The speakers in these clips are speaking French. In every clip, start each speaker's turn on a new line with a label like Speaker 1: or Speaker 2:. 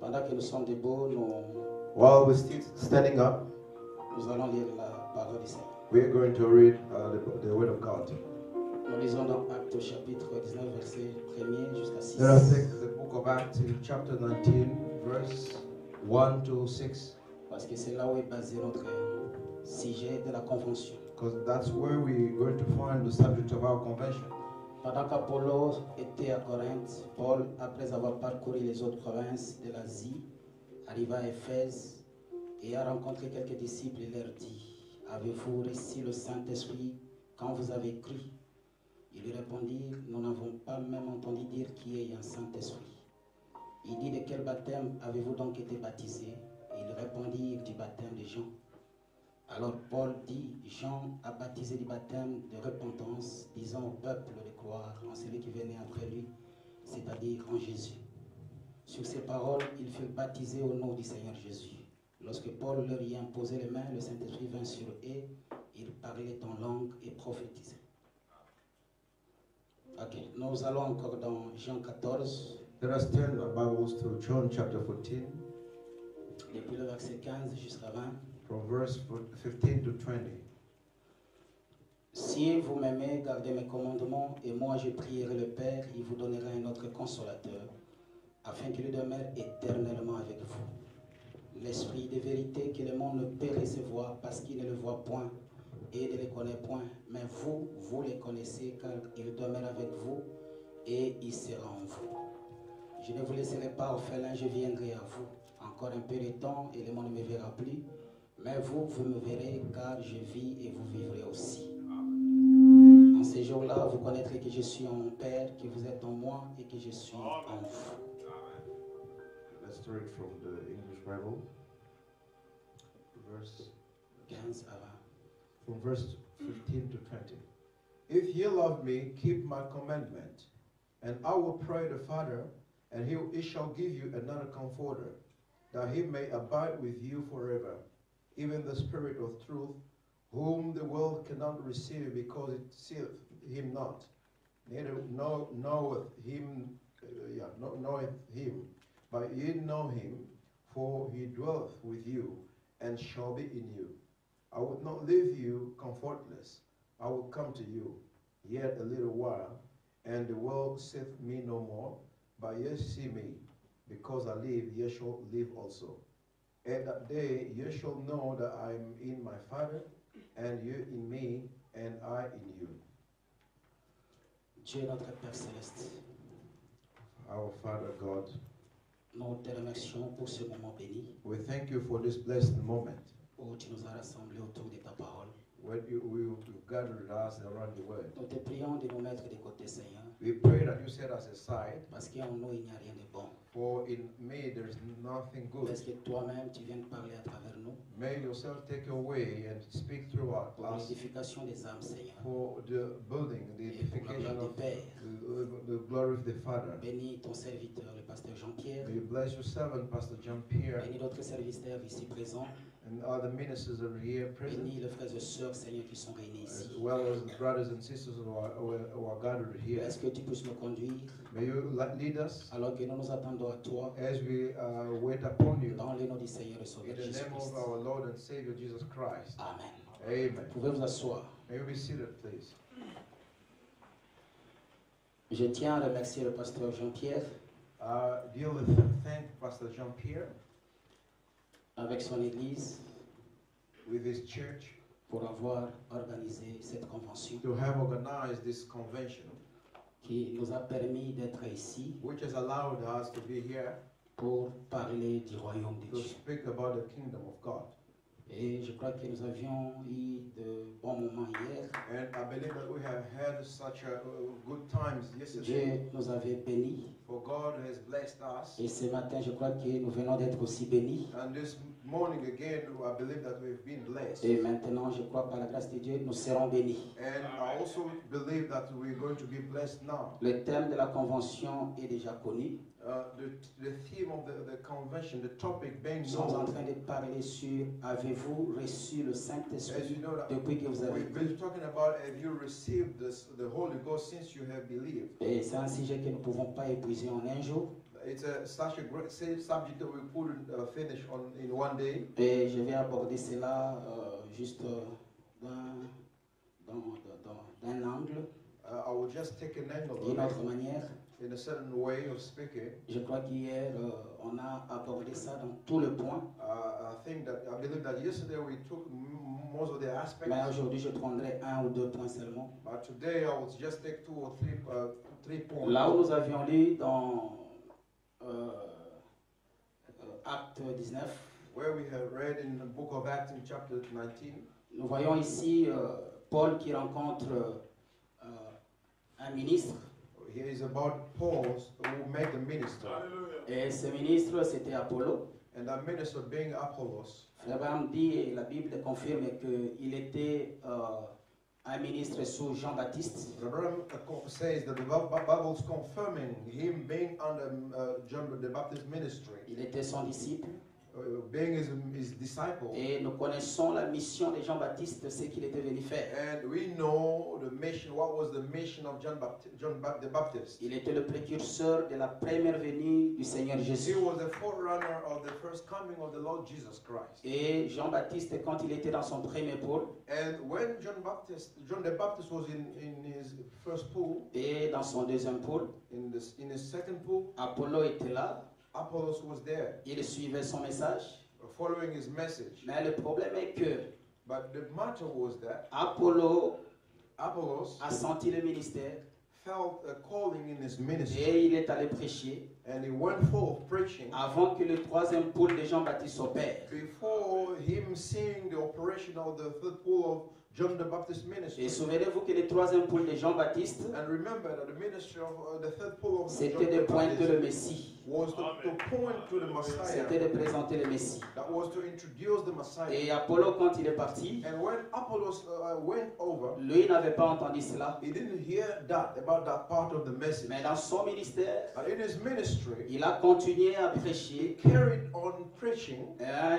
Speaker 1: Pendant que nous sommes debout,
Speaker 2: while we're still standing up,
Speaker 1: nous allons lire la parole du Seigneur.
Speaker 2: We are going to read the Word of God.
Speaker 1: Nous lisons dans Actes au chapitre 19, verset 1er jusqu'à 6.
Speaker 2: Let us take the book of Acts in chapter 19, verse 1 to 6.
Speaker 1: Parce que c'est là où est basé notre sujet de la convention.
Speaker 2: Because that's where we're going to find the subject of our convention.
Speaker 1: Pendant qu'Apollos était à Corinthe, Paul, après avoir parcouru les autres provinces de l'Asie, arriva à Éphèse et a rencontré quelques disciples et leur dit: avez-vous reçu le Saint-Esprit quand vous avez cru? Ils lui répondirent: nous n'avons pas même entendu dire qu'il y ait un Saint-Esprit. Il dit: de quel baptême avez-vous donc été baptisés? Ils répondirent: du baptême de Jean. Alors Paul dit: Jean a baptisé du baptême de repentance, disant au peuple de croire en celui qui venait après lui, c'est-à-dire en Jésus. Sur ces paroles, ils furent baptisés au nom du Seigneur Jésus. Lorsque Paul leur y imposait les mains, le Saint-Esprit vint sur eux, ils parlaient en langue et prophétisaient. Ok, nous allons encore dans Jean 14.
Speaker 2: Let us turn our Bibles to John chapter 14.
Speaker 1: Depuis le verset 15 jusqu'à 20.
Speaker 2: From verse 15 to 20.
Speaker 1: Si vous m'aimez, gardez mes commandements, et moi je prierai le Père, il vous donnera un autre consolateur, afin qu'il demeure éternellement avec vous. L'Esprit de vérité que le monde ne peut recevoir parce qu'il ne le voit point et ne le connaît point, mais vous, vous les connaissez car il demeure avec vous et il sera en vous. Je ne vous laisserai pas orphelin, je viendrai à vous. Encore un peu de temps et le monde ne me verra plus. Mais vous, vous me verrez, car je vis et vous vivrez aussi. En ces jours-là, vous connaîtrez que je suis en mon Père, que vous êtes en moi et que je suis en vous.
Speaker 2: Let's read from the English Bible. Verse
Speaker 1: 15 à 20.
Speaker 2: From verse 15 to 20. If ye love me, keep my commandment, and I will pray the Father, and he shall give you another comforter, that he may abide with you forever. Even the Spirit of truth, whom the world cannot receive because it seeth him not, neither knoweth him, but ye know him, for he dwelleth with you, and shall be in you. I would not leave you comfortless. I will come to you. Yet a little while, and the world seeth me no more, but ye see me. Because I live, ye shall live also. At that day ye shall know that I am in my Father, and you in me, and I in you.
Speaker 1: Dieu notre Père Céleste,
Speaker 2: Our Father God,
Speaker 1: nous te remercions pour ce moment béni
Speaker 2: we thank you for this blessed moment
Speaker 1: où tu nous as rassemblés autour de ta parole.
Speaker 2: when you gathered us around the world.
Speaker 1: Nous te prions de nous mettre de côté, Seigneur,
Speaker 2: We pray that you set us aside,
Speaker 1: parce qu'en nous il n'y a rien de bon.
Speaker 2: for in me there is nothing good.
Speaker 1: Parce que toi-même tu viens de parler à travers nous
Speaker 2: May yourself take away and speak throughout
Speaker 1: pour
Speaker 2: us
Speaker 1: l'édification des âmes, Seigneur,
Speaker 2: for the building, the
Speaker 1: et pour la
Speaker 2: edification
Speaker 1: gloire
Speaker 2: of
Speaker 1: du Père.
Speaker 2: the glory of the Father.
Speaker 1: Bénis ton serviteur, le pasteur Jean-Pierre.
Speaker 2: May you bless your servant, Pastor John Pierre,
Speaker 1: Bénis d'autres serviteurs ici présents.
Speaker 2: and and all the ministers that are here present,
Speaker 1: Bénis les frères et sœurs, Seigneur, qui sont réunis
Speaker 2: as
Speaker 1: ici.
Speaker 2: well as the brothers and sisters who are gathered here.
Speaker 1: Est-ce que tu puisses nous conduire
Speaker 2: May you lead us
Speaker 1: alors que nous nous attendons à toi
Speaker 2: as we wait upon you.
Speaker 1: dans le nom du Seigneur et
Speaker 2: In
Speaker 1: Sauveur
Speaker 2: the
Speaker 1: Jésus
Speaker 2: name
Speaker 1: Christ.
Speaker 2: of our Lord and Savior Jesus Christ.
Speaker 1: Amen.
Speaker 2: Amen.
Speaker 1: Vous pouvez vous asseoir.
Speaker 2: May you be seated, please.
Speaker 1: Je tiens à remercier le pasteur Jean-Pierre
Speaker 2: Deal with thank Pastor Jean-Pierre
Speaker 1: avec son église
Speaker 2: with his church
Speaker 1: pour avoir organisé cette convention
Speaker 2: to have organized this convention,
Speaker 1: qui nous a permis d'être ici
Speaker 2: which has allowed us to be here
Speaker 1: pour parler du royaume de
Speaker 2: to
Speaker 1: Dieu.
Speaker 2: speak about the kingdom of God.
Speaker 1: Et je crois que nous avions eu de bons moments hier.
Speaker 2: And I believe that we have had such a good times yesterday.
Speaker 1: Dieu nous avait bénis.
Speaker 2: For God has blessed us.
Speaker 1: Et ce matin, je crois que nous venons d'être aussi bénis.
Speaker 2: And this morning again, I believe that we've been blessed.
Speaker 1: Et maintenant, je crois par la grâce de Dieu, nous serons bénis.
Speaker 2: And I also believe that we're going to be blessed now.
Speaker 1: Le thème de la convention est déjà connu.
Speaker 2: The theme of the convention, the topic being
Speaker 1: Nous sommes en
Speaker 2: known.
Speaker 1: train de parler sur avez-vous reçu le
Speaker 2: As
Speaker 1: Saint-Esprit
Speaker 2: you know, that
Speaker 1: depuis que vous avez
Speaker 2: we've
Speaker 1: cru?
Speaker 2: been talking about have you received the Holy Ghost since you have believed.
Speaker 1: Et c'est un sujet que nous ne pouvons pas épuiser en un jour.
Speaker 2: It's such a great subject that we couldn't finish in one day.
Speaker 1: Et je vais aborder cela juste d'un angle,
Speaker 2: I will just take an angle
Speaker 1: d'une
Speaker 2: of
Speaker 1: autre manière.
Speaker 2: it in a certain way of speaking.
Speaker 1: Je crois qu'hier, on a abordé ça dans tous les points.
Speaker 2: I believe that yesterday we took most of the aspects.
Speaker 1: Mais aujourd'hui, je prendrai un ou deux points seulement.
Speaker 2: But today I will just take two or three points.
Speaker 1: Là où nous avions lu dans Acte 19,
Speaker 2: Where we have read in the book of Acts in chapter 19,
Speaker 1: nous voyons ici Paul qui rencontre un ministre.
Speaker 2: here is about Paul who met the minister.
Speaker 1: Et ce ministre, c'était Apollo.
Speaker 2: And that minister being Apollos.
Speaker 1: Frère Branham dit, et la Bible confirme qu'il était un ministre sous Jean-Baptiste.
Speaker 2: The Bible says that the Bible is confirming him being under John the Baptist ministry,
Speaker 1: Il était son disciple.
Speaker 2: being his disciple.
Speaker 1: Et nous connaissons la mission de Jean-Baptiste, ce qu'il était venu faire.
Speaker 2: And we know the mission, what was the mission of John the Baptist.
Speaker 1: Il était le précurseur de la première venue du Seigneur
Speaker 2: He
Speaker 1: Jésus.
Speaker 2: was the forerunner of the first coming of the Lord Jesus Christ.
Speaker 1: Et Jean-Baptiste, quand il était dans son premier pôle,
Speaker 2: And when John the Baptist was in his first pool,
Speaker 1: et dans son deuxième pôle,
Speaker 2: in his second pool,
Speaker 1: Apollo était là,
Speaker 2: Apollos was there,
Speaker 1: il suivait son message.
Speaker 2: following his message.
Speaker 1: Mais le problème est que
Speaker 2: But the matter was that
Speaker 1: Apollo
Speaker 2: Apollos
Speaker 1: a senti le ministère
Speaker 2: felt a calling in his ministry,
Speaker 1: et il est allé prêcher
Speaker 2: and he went forth preaching
Speaker 1: avant que le troisième pôle de Jean-Baptiste s'opère.
Speaker 2: before him seeing the operation of the third pool of John the Baptist ministry.
Speaker 1: Et souvenez-vous que le troisième pôle de Jean-Baptiste,
Speaker 2: And remember that the ministry of the third pool of John
Speaker 1: c'était de
Speaker 2: the
Speaker 1: pointer
Speaker 2: Baptist
Speaker 1: le Messie.
Speaker 2: was to point to the Messiah,
Speaker 1: C'était de présenter le Messie.
Speaker 2: that was to introduce the Messiah.
Speaker 1: Et Apollo, quand il est parti,
Speaker 2: And when Apollos went over,
Speaker 1: lui n'avait pas entendu cela.
Speaker 2: he didn't hear that about that part of the message.
Speaker 1: Mais dans son ministère,
Speaker 2: But in his ministry,
Speaker 1: il a continué à
Speaker 2: he
Speaker 1: prêcher
Speaker 2: carried on preaching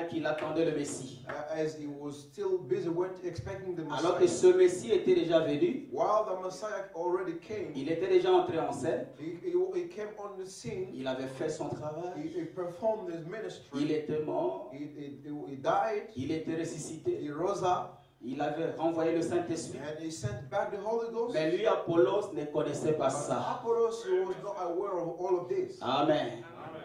Speaker 1: qu'il attendait le Messie.
Speaker 2: as he was still busy expecting the
Speaker 1: Alors que
Speaker 2: Messiah.
Speaker 1: ce Messie était déjà venu,
Speaker 2: While the Messiah already came,
Speaker 1: il était déjà entré en scène,
Speaker 2: he came on the scene.
Speaker 1: il avait fait son travail,
Speaker 2: He performed his
Speaker 1: il
Speaker 2: ministry.
Speaker 1: était mort,
Speaker 2: He died.
Speaker 1: il était ressuscité,
Speaker 2: He rose up
Speaker 1: il avait renvoyé le Saint-Esprit.
Speaker 2: and he sent back the Holy Ghost.
Speaker 1: Mais lui, Apollos, ne connaissait pas
Speaker 2: But
Speaker 1: ça.
Speaker 2: Apollos was not aware of all of this.
Speaker 1: Amen.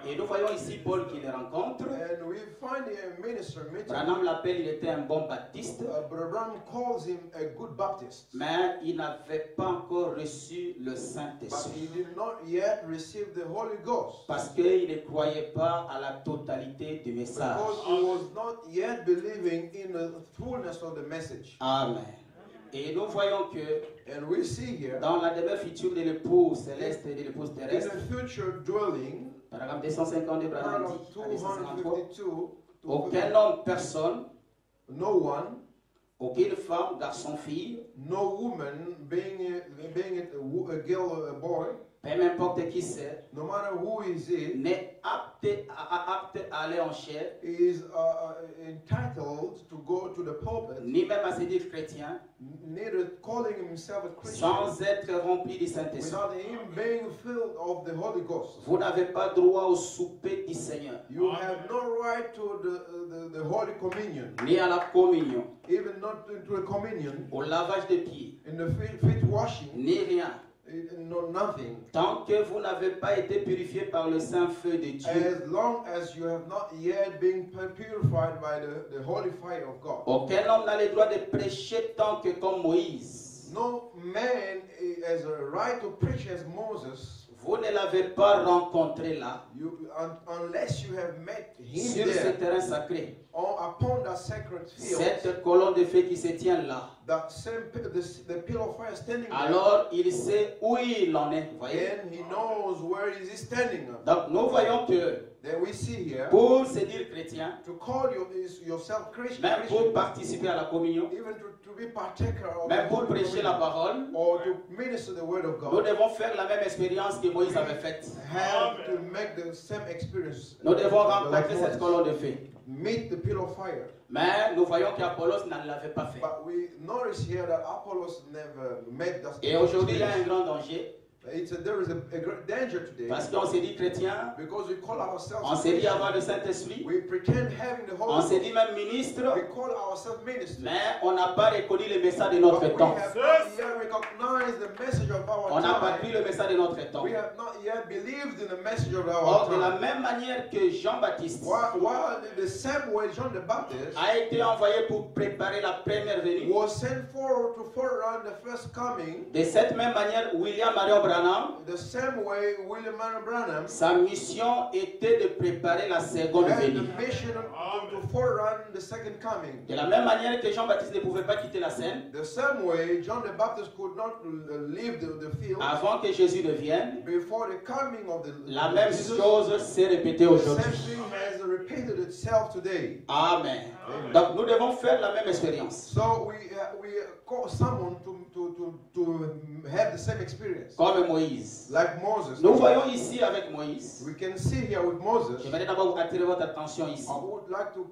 Speaker 1: Et nous voyons ici Paul qui le rencontre.
Speaker 2: And we find a minister meeting.
Speaker 1: Branham l'appelle, il était un bon baptiste,
Speaker 2: Brother Branham calls him a good Baptist.
Speaker 1: mais il n'avait pas encore reçu le
Speaker 2: But
Speaker 1: Saint-Esprit.
Speaker 2: he did not yet receive the Holy Ghost.
Speaker 1: Parce qu'il ne croyait pas à la totalité du message.
Speaker 2: Because he was not yet believing in the fullness of the message.
Speaker 1: Amen. Et nous voyons que
Speaker 2: And we see here,
Speaker 1: dans la demeure future de l'époux céleste et de l'épouse
Speaker 2: in
Speaker 1: terrestre,
Speaker 2: the future dwelling,
Speaker 1: paragraphe 252 Branham
Speaker 2: paragraph
Speaker 1: dit, à 253,
Speaker 2: 252,
Speaker 1: aucun homme, personne,
Speaker 2: no one,
Speaker 1: aucune femme, garçon, fille,
Speaker 2: no woman, being a girl or a boy,
Speaker 1: peu importe qui c'est,
Speaker 2: no matter who is it,
Speaker 1: n'est apte à aller en chair,
Speaker 2: is entitled to go to the pulpit,
Speaker 1: ni même à se dire chrétien,
Speaker 2: neither calling himself a Christian,
Speaker 1: sans être rempli du Saint-Esprit.
Speaker 2: without him being filled of the Holy Ghost.
Speaker 1: Vous n'avez pas droit au souper du Seigneur,
Speaker 2: You have no right to the Holy Communion,
Speaker 1: ni à la communion,
Speaker 2: even not to a communion,
Speaker 1: au lavage des pieds,
Speaker 2: in the feet washing,
Speaker 1: ni rien.
Speaker 2: no nothing.
Speaker 1: Tant que vous n'avez pas été purifié par le saint feu de Dieu,
Speaker 2: As long as you have not yet been purified by the holy fire of God.
Speaker 1: aucun homme n'a le droit de prêcher tant que comme Moïse.
Speaker 2: No man has a right to preach as Moses,
Speaker 1: Vous ne l'avez pas rencontré là,
Speaker 2: unless you have met him
Speaker 1: sur ce
Speaker 2: there,
Speaker 1: terrain sacré.
Speaker 2: upon that sacred field.
Speaker 1: Cette colonne de feu qui se tient là.
Speaker 2: That same the pillar of fire standing
Speaker 1: Alors il sait où il en est.
Speaker 2: there,
Speaker 1: Voyez?
Speaker 2: and he knows where is he standing.
Speaker 1: Donc nous voyons que
Speaker 2: Then we see here,
Speaker 1: pour se dire chrétien,
Speaker 2: to call yourself Christian,
Speaker 1: même pour participer à la communion,
Speaker 2: even to be partaker of
Speaker 1: même
Speaker 2: the
Speaker 1: pour
Speaker 2: Holy
Speaker 1: prêcher la
Speaker 2: Communion,
Speaker 1: parole,
Speaker 2: or to minister the word of
Speaker 1: nous
Speaker 2: God,
Speaker 1: devons faire la même expérience que Moïse avait faite.
Speaker 2: have to make the same experience.
Speaker 1: Nous devons rencontrer
Speaker 2: like
Speaker 1: cette
Speaker 2: Moses.
Speaker 1: colonne de feu.
Speaker 2: Meet the pillar of fire.
Speaker 1: Mais nous voyons qu'Apollos ne l'avait pas fait.
Speaker 2: But we notice here that Apollos never met that.
Speaker 1: Et aujourd'hui, il y a un grand danger.
Speaker 2: There is a great danger today,
Speaker 1: Parce qu'on s'est dit chrétien,
Speaker 2: because we call ourselves
Speaker 1: on s'est dit
Speaker 2: Christians.
Speaker 1: avoir le Saint-Esprit,
Speaker 2: We pretend having the
Speaker 1: on
Speaker 2: Holy
Speaker 1: s'est dit
Speaker 2: Ghost.
Speaker 1: même ministre,
Speaker 2: We call ourselves ministers.
Speaker 1: mais on n'a pas reconnu le message de notre
Speaker 2: But we
Speaker 1: temps.
Speaker 2: have not yet recognized the message of our
Speaker 1: On n'a pas pris
Speaker 2: time.
Speaker 1: le message de notre temps.
Speaker 2: We have not yet believed in the message of our
Speaker 1: Or, de la
Speaker 2: time.
Speaker 1: même manière que Jean-Baptiste
Speaker 2: While the same way John the Baptist
Speaker 1: a été envoyé pour préparer la première venue,
Speaker 2: was sent forward to forerun the first coming,
Speaker 1: de cette même manière, William Marion Branham,
Speaker 2: the same way William Marion Branham
Speaker 1: sa mission était de préparer la seconde
Speaker 2: had the
Speaker 1: venue.
Speaker 2: mission to forerun the second coming.
Speaker 1: De la même manière que Jean-Baptiste ne pouvait pas quitter la scène
Speaker 2: The same way John the Baptist could not leave the field
Speaker 1: avant que Jésus ne vienne,
Speaker 2: before the coming of the
Speaker 1: la même
Speaker 2: Jesus.
Speaker 1: chose s'est répétée
Speaker 2: The same
Speaker 1: aujourd'hui.
Speaker 2: thing has repeated itself today.
Speaker 1: Amen.
Speaker 2: Amen.
Speaker 1: Donc nous devons faire la même expérience.
Speaker 2: So we call someone to have the same experience,
Speaker 1: Comme Moïse.
Speaker 2: like Moses.
Speaker 1: Nous voyons ici avec Moïse.
Speaker 2: We can see here with Moses.
Speaker 1: J'aimerais d'abord vous attirer votre attention ici.
Speaker 2: I would like to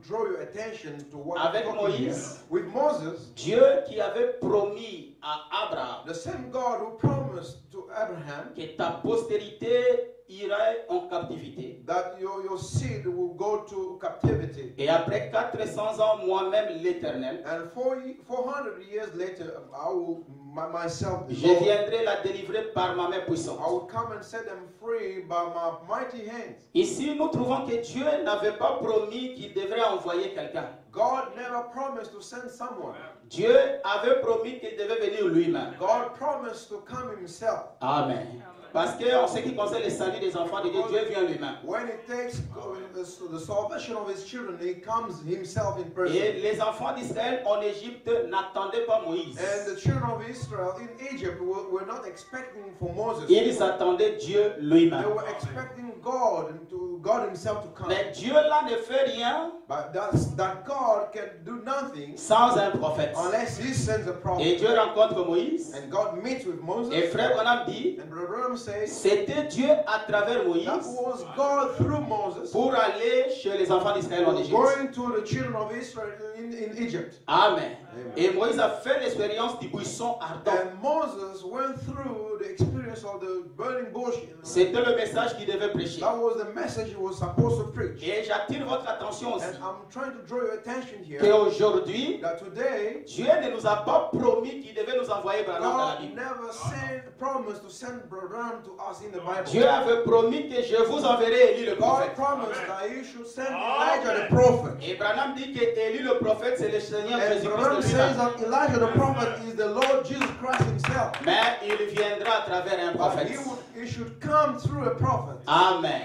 Speaker 2: draw your attention to what
Speaker 1: Avec
Speaker 2: I'm talking here.
Speaker 1: Moïse.
Speaker 2: With Moses,
Speaker 1: Dieu qui avait promis à Abraham
Speaker 2: the same God who promised to Abraham
Speaker 1: que ta postérité irait en captivité.
Speaker 2: that your seed will go to captivity.
Speaker 1: Et après 400 ans, moi-même l'Éternel,
Speaker 2: And 400 years later, I will myself,
Speaker 1: je viendrai la délivrer par ma main puissante.
Speaker 2: I will come and set them free by my mighty hands.
Speaker 1: Ici, nous trouvons que Dieu n'avait pas promis qu'il devrait envoyer quelqu'un.
Speaker 2: God never promised to send someone.
Speaker 1: Dieu avait promis qu'il devait venir lui-même.
Speaker 2: God promised to come himself.
Speaker 1: Amen. Parce qu'en ce qui concerne le salut des enfants de Dieu, Dieu vient lui-même.
Speaker 2: When it takes the salvation of his children, he comes himself in person.
Speaker 1: Et les enfants d'Israël en Égypte n'attendaient pas Moïse.
Speaker 2: And the children of Israel in Egypt were not expecting for Moses.
Speaker 1: Ils attendaient Dieu
Speaker 2: They
Speaker 1: lui-même.
Speaker 2: were expecting God himself to come.
Speaker 1: Mais Dieu là ne fait rien
Speaker 2: But that God can do nothing
Speaker 1: sans un prophète.
Speaker 2: unless he sends a
Speaker 1: Et
Speaker 2: prophet.
Speaker 1: Dieu rencontre Moïse.
Speaker 2: And God meets with Moses.
Speaker 1: Et frère Branham dit,
Speaker 2: And Brother Branham says
Speaker 1: c'était Dieu à travers Moïse
Speaker 2: that was God through Moses
Speaker 1: pour aller chez les enfants d'Israël en Égypte.
Speaker 2: going to the children of Israel in Egypt.
Speaker 1: Amen.
Speaker 2: Amen.
Speaker 1: Et Moïse a fait l'expérience du buisson ardent.
Speaker 2: And Moses went through the experience of the burning bush.
Speaker 1: C'était le message qu'il devait prêcher.
Speaker 2: That was the message he was supposed to preach.
Speaker 1: Et j'attire votre attention aussi
Speaker 2: And I'm trying to draw your attention here
Speaker 1: qu'aujourd'hui,
Speaker 2: that today
Speaker 1: Dieu ne nous a pas promis qu'il devait nous envoyer Branham dans la
Speaker 2: God
Speaker 1: Bible.
Speaker 2: never promised to send Branham to us in the Bible.
Speaker 1: Dieu avait promis que je vous enverrai Élie le
Speaker 2: God
Speaker 1: prophète.
Speaker 2: promised that he should send Elijah the prophet.
Speaker 1: Et Branham dit que Élie le prophète, c'est le Seigneur
Speaker 2: And
Speaker 1: Jésus-Christ
Speaker 2: Branham
Speaker 1: de
Speaker 2: says
Speaker 1: lui-même.
Speaker 2: that Elijah the prophet is the Lord Jesus Christ himself.
Speaker 1: Mais il viendra à travers un
Speaker 2: But
Speaker 1: prophète.
Speaker 2: he should come through a prophet.
Speaker 1: Amen.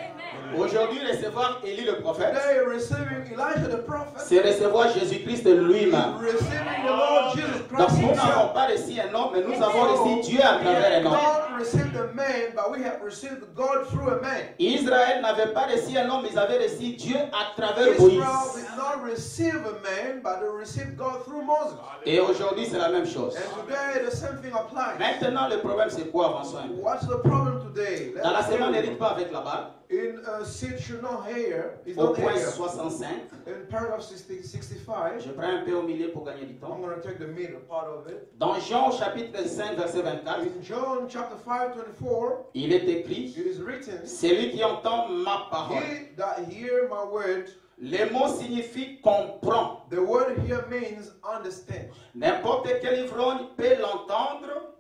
Speaker 1: Aujourd'hui, recevoir Élie le prophète,
Speaker 2: Today, receiving Elijah the prophet,
Speaker 1: c'est recevoir Jésus-Christ lui-même.
Speaker 2: receiving the Lord Jesus
Speaker 1: Donc
Speaker 2: Christ
Speaker 1: nous n'avons
Speaker 2: himself.
Speaker 1: pas reçu un homme, mais nous avons reçu Dieu à travers un homme.
Speaker 2: God received a man, but we have received God through a man.
Speaker 1: Israël n'avait pas reçu un homme, ils avaient reçu Dieu à travers Moïse.
Speaker 2: Israel did not receive a man, but they received God through Moses.
Speaker 1: Et aujourd'hui, c'est la même chose.
Speaker 2: And today, the same thing applies.
Speaker 1: Maintenant, le problème, c'est quoi? Avançons un peu.
Speaker 2: What's the problem today?
Speaker 1: Dans la semaine, n'hérite pas avec la balle.
Speaker 2: In seed should not hair, is
Speaker 1: Au
Speaker 2: not
Speaker 1: point
Speaker 2: hair.
Speaker 1: 65,
Speaker 2: In paragraph 65,
Speaker 1: je prends un peu au milieu pour gagner du
Speaker 2: I'm
Speaker 1: temps.
Speaker 2: going to take the middle part of it.
Speaker 1: Dans Jean chapitre 5, verset 24,
Speaker 2: In John chapter 5, 24,
Speaker 1: il est écrit,
Speaker 2: it is written,
Speaker 1: celui qui entend ma parole.
Speaker 2: he that hear my word,
Speaker 1: Le mot signifie comprend.
Speaker 2: the word here means understand.
Speaker 1: N'importe quel ivrogne peut l'entendre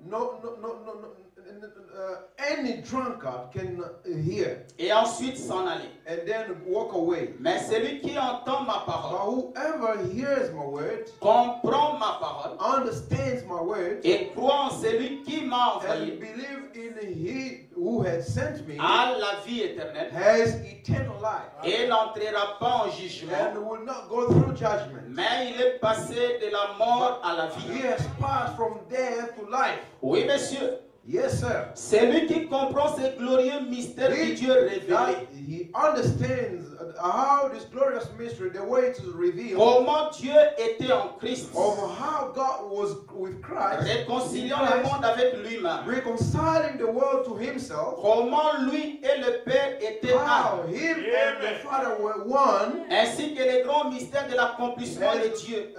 Speaker 2: Any drunkard can hear
Speaker 1: et ensuite s'en aller.
Speaker 2: and then walk away.
Speaker 1: Mais celui qui entend ma
Speaker 2: But
Speaker 1: parole,
Speaker 2: whoever hears my word,
Speaker 1: comprend ma parole
Speaker 2: understands my word,
Speaker 1: et croit en celui qui m'a
Speaker 2: and
Speaker 1: envoyé,
Speaker 2: believe in he who has sent me,
Speaker 1: a la vie éternelle
Speaker 2: has eternal life,
Speaker 1: et n'entrera pas en jugement,
Speaker 2: and will not go through judgment.
Speaker 1: mais il est passé de la mort à la
Speaker 2: He
Speaker 1: vie.
Speaker 2: has passed from death to life.
Speaker 1: Oui, monsieur.
Speaker 2: Yes, sir.
Speaker 1: Celui qui comprend ce glorieux mystère du Dieu révélé.
Speaker 2: He understands how this glorious mystery, the way it is revealed,
Speaker 1: Comment Dieu était en Christ,
Speaker 2: of how God was with Christ,
Speaker 1: réconciliant le monde avec lui-même.
Speaker 2: reconciling the world to himself,
Speaker 1: Comment lui et le Père étaient
Speaker 2: how
Speaker 1: un,
Speaker 2: him and the Father were one,
Speaker 1: ainsi que les grands mystères de l'accomplissement de Dieu.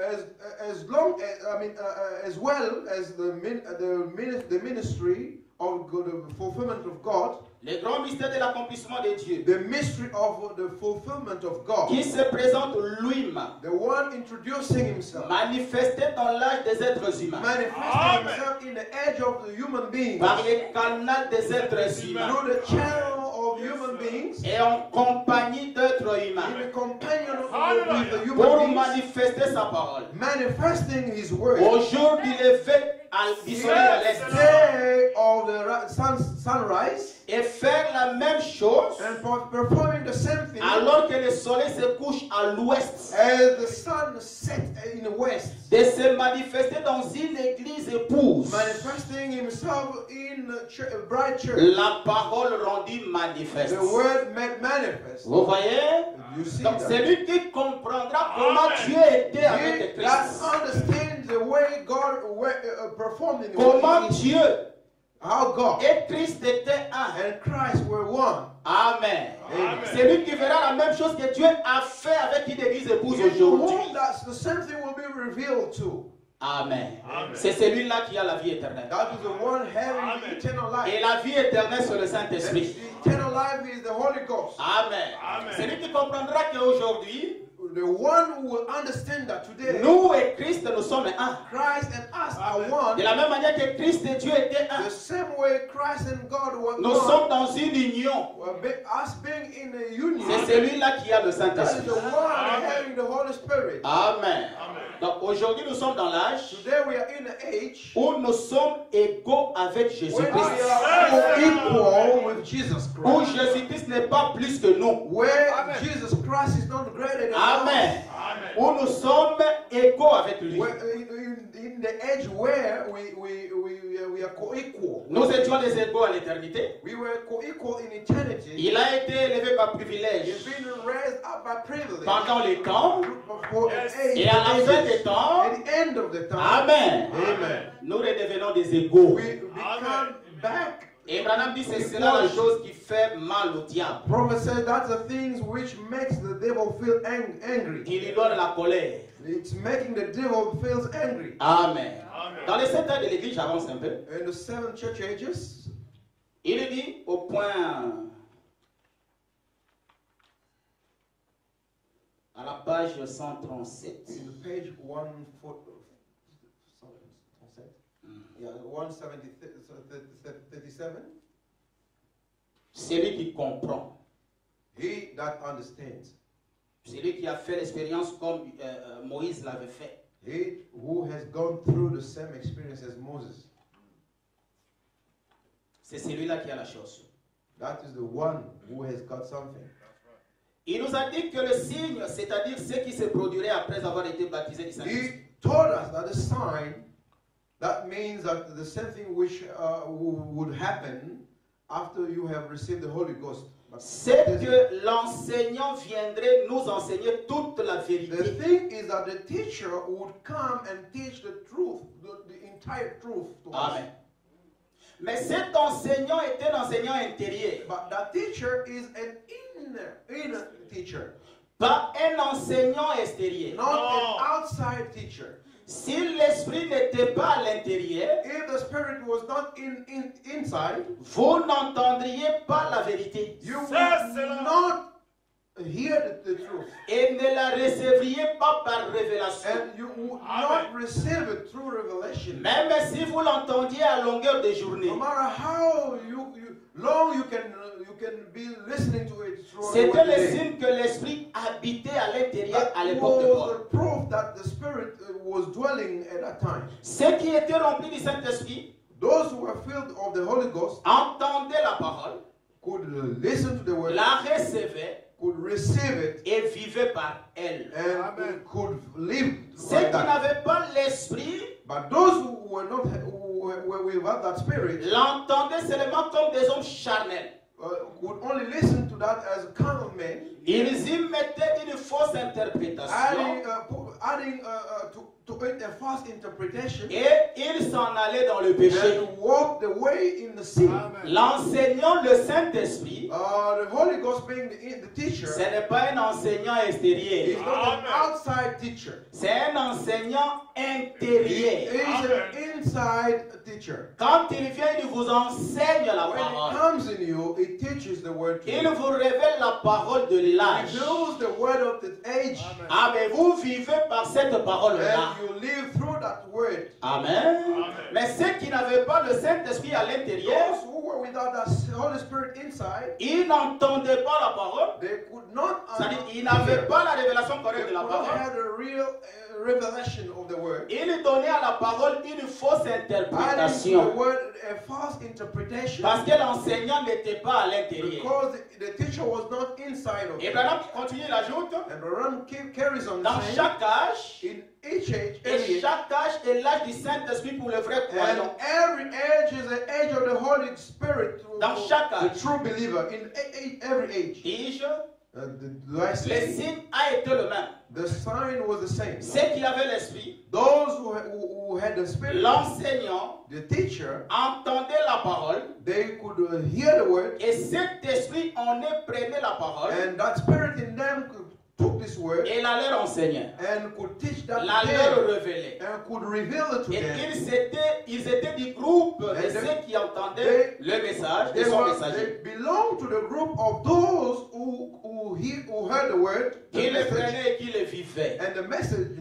Speaker 2: as well as the ministry of God, the fulfillment of God,
Speaker 1: Les grands mystères de l'accomplissement de Dieu,
Speaker 2: the mystery of the fulfillment of God,
Speaker 1: qui se présente lui-même,
Speaker 2: the one introducing himself,
Speaker 1: manifesté dans l'âge des êtres humains,
Speaker 2: manifesting himself in the edge of the human beings,
Speaker 1: par les canaux des êtres humains,
Speaker 2: through the channel of human beings,
Speaker 1: et en compagnie d'êtres
Speaker 2: in
Speaker 1: humains,
Speaker 2: the companion with the human
Speaker 1: pour
Speaker 2: beings,
Speaker 1: manifester sa parole.
Speaker 2: manifesting his word.
Speaker 1: Au jour du lever du soleil à l'est,
Speaker 2: Day of the sunrise,
Speaker 1: et faire la même chose
Speaker 2: and performing the same thing
Speaker 1: alors que le soleil se couche à l'ouest,
Speaker 2: as the sun set in the west,
Speaker 1: de se manifester dans une église épouse,
Speaker 2: manifesting himself in a bright church.
Speaker 1: la parole rendue manifeste.
Speaker 2: The word made manifest.
Speaker 1: Vous voyez?
Speaker 2: You see
Speaker 1: Donc
Speaker 2: that?
Speaker 1: c'est lui qui comprendra comment Dieu était avec
Speaker 2: He that
Speaker 1: Christ.
Speaker 2: understands the way God performed in the
Speaker 1: Comment
Speaker 2: world,
Speaker 1: Dieu
Speaker 2: how God
Speaker 1: et Christ étaient un.
Speaker 2: and Christ were one.
Speaker 1: Amen.
Speaker 2: Amen.
Speaker 1: C'est lui qui verra la même chose que Dieu a fait avec une église épouse
Speaker 2: In
Speaker 1: aujourd'hui.
Speaker 2: whom that's the same thing will be revealed to.
Speaker 1: Amen.
Speaker 3: Amen.
Speaker 1: C'est celui-là qui a la vie éternelle.
Speaker 2: That is the one having
Speaker 3: Amen.
Speaker 2: the eternal
Speaker 1: Et
Speaker 2: life.
Speaker 1: la vie éternelle, c'est le
Speaker 2: And
Speaker 1: Saint-Esprit.
Speaker 2: the eternal life is the Holy Ghost.
Speaker 1: Amen.
Speaker 3: Amen.
Speaker 1: C'est lui qui comprendra qu'aujourd'hui,
Speaker 2: The one who will understand that today,
Speaker 1: nous et Christ, nous sommes un.
Speaker 2: Christ and us are
Speaker 3: Amen.
Speaker 2: one.
Speaker 1: De la même manière que Christ et Dieu étaient un.
Speaker 2: The same way Christ and God were
Speaker 1: Nous
Speaker 2: one.
Speaker 1: sommes dans une union.
Speaker 2: Us being in a union.
Speaker 1: C'est celui-là qui a le
Speaker 2: That is
Speaker 1: Saint-Esprit.
Speaker 2: the one having the Holy Spirit.
Speaker 1: Amen.
Speaker 3: Amen.
Speaker 1: Donc aujourd'hui, nous sommes dans l'âge
Speaker 2: Today we are in an age
Speaker 1: où nous sommes égaux avec
Speaker 2: where we
Speaker 1: Jésus-Christ.
Speaker 2: are equal with Jesus
Speaker 1: Où
Speaker 2: Christ.
Speaker 1: Jésus-Christ n'est pas plus que nous.
Speaker 2: Where
Speaker 3: Amen.
Speaker 2: Jesus Christ is not greater than
Speaker 1: Amen.
Speaker 2: us.
Speaker 3: Amen.
Speaker 1: Où nous sommes égaux avec lui.
Speaker 2: In the age where we are co-equal.
Speaker 1: Nous étions des égaux à l'éternité.
Speaker 2: We were co-equal in eternity.
Speaker 1: Il a été élevé par
Speaker 2: He's
Speaker 1: privilège
Speaker 2: been raised up by privilege.
Speaker 1: pendant les temps
Speaker 2: For
Speaker 3: Yes.
Speaker 2: age,
Speaker 1: et à la fin des temps.
Speaker 2: at the end of the time,
Speaker 1: Amen.
Speaker 2: Amen.
Speaker 1: Nous redevenons des égaux.
Speaker 2: We become back.
Speaker 1: Et Branham dit c'est cela la chose qui fait mal au diable.
Speaker 2: Prophet said that's the things which makes the devil feel angry.
Speaker 1: Qui lui donne la colère.
Speaker 2: It's making the devil feels angry.
Speaker 1: Amen.
Speaker 3: Amen.
Speaker 1: Dans les 7 ans de l'église, j'avance un peu.
Speaker 2: In the 7 church ages,
Speaker 1: Il dit au point, à la page 137,
Speaker 2: in the page 137,
Speaker 1: celui qui comprend,
Speaker 2: he that understands,
Speaker 1: celui qui a fait l'expérience comme Moïse l'avait fait.
Speaker 2: he who has gone through the same experience as Moses,
Speaker 1: C'est celui-là qui a la chose.
Speaker 2: that is the one who has got something.
Speaker 1: Il nous a dit que le signe, c'est-à-dire ce qui se produirait après avoir été baptisé du Saint-Esprit.
Speaker 2: He told us that the sign, that means that the same thing which would happen after you have received the Holy Ghost.
Speaker 1: C'est que l'enseignant viendrait nous enseigner toute la vérité.
Speaker 2: The thing is that the teacher would come and teach the truth, the entire truth to us.
Speaker 1: Amen. Mais cet enseignant est un enseignant intérieur.
Speaker 2: But that teacher is an inner teacher,
Speaker 1: Pas un enseignant extérieur.
Speaker 2: not an outside teacher.
Speaker 1: Si l'esprit n'était pas à l'intérieur,
Speaker 2: If the Spirit was not inside,
Speaker 1: vous n'entendriez pas la vérité.
Speaker 2: you would not hear the truth.
Speaker 1: Et ne la recevriez pas par révélation.
Speaker 2: And you would not receive it through revelation.
Speaker 1: Même si vous l'entendiez à longueur de journée.
Speaker 2: No matter how long you can be listening to it throughout the
Speaker 1: C'était le
Speaker 2: day.
Speaker 1: signe que l'esprit habitait à l'intérieur à
Speaker 2: That
Speaker 1: l'époque de
Speaker 2: was
Speaker 1: Paul.
Speaker 2: the proof that the Spirit was dwelling at that time.
Speaker 1: Ceux qui étaient remplis du Saint-Esprit
Speaker 2: Those who were filled of the Holy Ghost
Speaker 1: entendaient la parole,
Speaker 2: could listen to the word,
Speaker 1: la recevaient
Speaker 2: could receive it,
Speaker 1: et vivaient par elle.
Speaker 2: and could live
Speaker 1: Ceux
Speaker 2: like
Speaker 1: qui
Speaker 2: that.
Speaker 1: n'avaient pas l'esprit
Speaker 2: But those who were not, who were without that Spirit,
Speaker 1: l'entendaient seulement comme des hommes charnels.
Speaker 2: would only listen to that as carnal men,
Speaker 1: Ils y mettaient une fausse interprétation
Speaker 2: adding to it a false interpretation,
Speaker 1: et ils s'en allaient dans le péché.
Speaker 2: and walk the way in the sin.
Speaker 1: L'enseignant, le Saint-Esprit,
Speaker 2: The Holy Ghost being the teacher,
Speaker 1: ce n'est pas un enseignant
Speaker 2: is
Speaker 1: extérieur.
Speaker 2: not an outside teacher.
Speaker 1: C'est un enseignant
Speaker 2: He
Speaker 1: intérieur.
Speaker 2: is an inside teacher.
Speaker 1: Quand il vient, il vous enseigne la
Speaker 2: When it
Speaker 1: parole.
Speaker 2: comes in you, it teaches the word to
Speaker 1: Il
Speaker 2: you.
Speaker 1: vous révèle la parole de
Speaker 2: It
Speaker 1: l'âge.
Speaker 2: reveals the word of the age,
Speaker 1: Ah, mais vous vivez par cette parole-là.
Speaker 2: and you live through that word.
Speaker 1: Amen. Mais ceux qui n'avaient pas le Saint-Esprit à l'intérieur,
Speaker 2: Those who were without the Holy Spirit inside,
Speaker 1: ils n'entendaient pas la parole.
Speaker 2: they could not
Speaker 1: C'est-à-dire, ils n'avaient pas la révélation correcte de la
Speaker 2: could not
Speaker 1: parole.
Speaker 2: have a real revelation of the word.
Speaker 1: Ils donnaient à la parole une fausse
Speaker 2: Adding to the
Speaker 1: interprétation.
Speaker 2: word a false interpretation,
Speaker 1: Parce que l'enseignant n'était pas à l'intérieur.
Speaker 2: because the teacher was not inside of
Speaker 1: Et
Speaker 2: it.
Speaker 1: Branham continue, il ajoute,
Speaker 2: And Branham carries on
Speaker 1: dans
Speaker 2: saying,
Speaker 1: chaque âge,
Speaker 2: in each age,
Speaker 1: et chaque âge est l'âge du Saint-Esprit pour le vrai
Speaker 2: and
Speaker 1: croyant.
Speaker 2: every age is the age of the Holy Spirit to
Speaker 1: Dans chaque
Speaker 2: the
Speaker 1: âge.
Speaker 2: true believer in every age.
Speaker 1: Dis-je,
Speaker 2: Do I
Speaker 1: le
Speaker 2: say?
Speaker 1: signe a été le même.
Speaker 2: The sign was the same.
Speaker 1: Ceux qui avaient l'Esprit,
Speaker 2: Those who had the Spirit,
Speaker 1: l'enseignant
Speaker 2: the teacher,
Speaker 1: entendait la parole,
Speaker 2: they could hear the word,
Speaker 1: et cet esprit en eux prenait la parole
Speaker 2: and that Spirit in them took this word
Speaker 1: et la leur enseignait,
Speaker 2: and could teach that
Speaker 1: la
Speaker 2: to
Speaker 1: leur
Speaker 2: them,
Speaker 1: révélait.
Speaker 2: and could reveal it to
Speaker 1: Et
Speaker 2: them.
Speaker 1: ils étaient du groupe de
Speaker 2: And
Speaker 1: ceux qui entendaient le message de son messager.
Speaker 2: They belong to the group of those who heard the word,
Speaker 1: Qui
Speaker 2: the
Speaker 1: le
Speaker 2: message,
Speaker 1: prenaient et qui le vivaient.
Speaker 2: and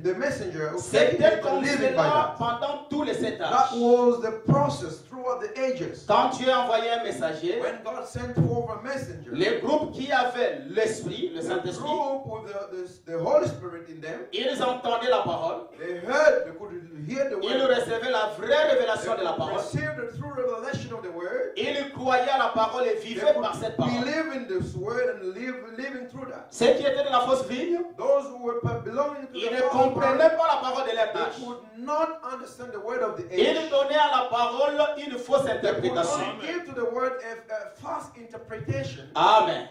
Speaker 2: the messenger who
Speaker 1: C'était comme
Speaker 2: living by
Speaker 1: cela
Speaker 2: that.
Speaker 1: pendant tous les 7
Speaker 2: That
Speaker 1: âges.
Speaker 2: was the process throughout the ages.
Speaker 1: Quand Dieu envoyait un messager,
Speaker 2: When God sent forth a messenger,
Speaker 1: les groupes qui avaient l'Esprit, le
Speaker 2: the
Speaker 1: Saint-Esprit,
Speaker 2: group with the Holy Spirit in them,
Speaker 1: ils entendaient la parole,
Speaker 2: they could hear the
Speaker 1: ils
Speaker 2: word,
Speaker 1: recevaient la vraie révélation de la
Speaker 2: they
Speaker 1: parole,
Speaker 2: received the true revelation of the word,
Speaker 1: ils croyaient à la parole et
Speaker 2: they
Speaker 1: vivaient par cette
Speaker 2: could
Speaker 1: parole.
Speaker 2: believe in this word and living through that.
Speaker 1: Ceux qui étaient dans la fausse vigne,
Speaker 2: Those who were belonging to
Speaker 1: ils
Speaker 2: the
Speaker 1: ne
Speaker 2: false
Speaker 1: comprenaient
Speaker 2: vine,
Speaker 1: pas la parole de leur
Speaker 2: they
Speaker 1: âge.
Speaker 2: could not understand the word of the
Speaker 1: Ils
Speaker 2: age.
Speaker 1: donnaient à la parole une fausse
Speaker 2: They could
Speaker 1: interprétation.
Speaker 2: only give to the word a false interpretation.
Speaker 1: Amen.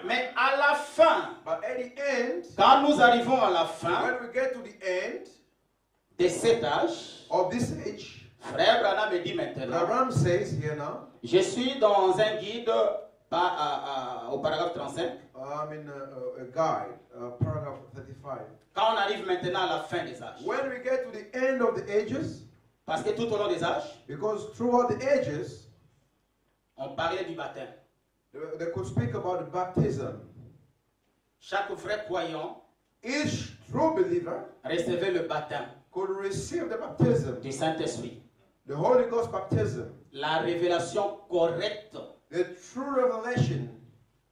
Speaker 1: Mais à la fin,
Speaker 2: But at the end,
Speaker 1: quand nous arrivons à la fin
Speaker 2: when we get to the end
Speaker 1: de cet âge,
Speaker 2: of this age,
Speaker 1: Frère Branham me dit maintenant,
Speaker 2: Abraham says here now,
Speaker 1: je suis dans un guide au paragraphe 35.
Speaker 2: I'm in a guide, paragraph 35.
Speaker 1: Quand on arrive maintenant à la fin des âges,
Speaker 2: When we get to the end of the ages,
Speaker 1: parce que tout au long des âges,
Speaker 2: because throughout the ages,
Speaker 1: on parlait du baptême.
Speaker 2: they could speak about the baptism.
Speaker 1: Chaque vrai croyant
Speaker 2: Each true believer
Speaker 1: recevait le baptême
Speaker 2: could receive the baptism,
Speaker 1: du Saint-Esprit.
Speaker 2: the Holy Ghost baptism,
Speaker 1: La révélation correcte
Speaker 2: the true revelation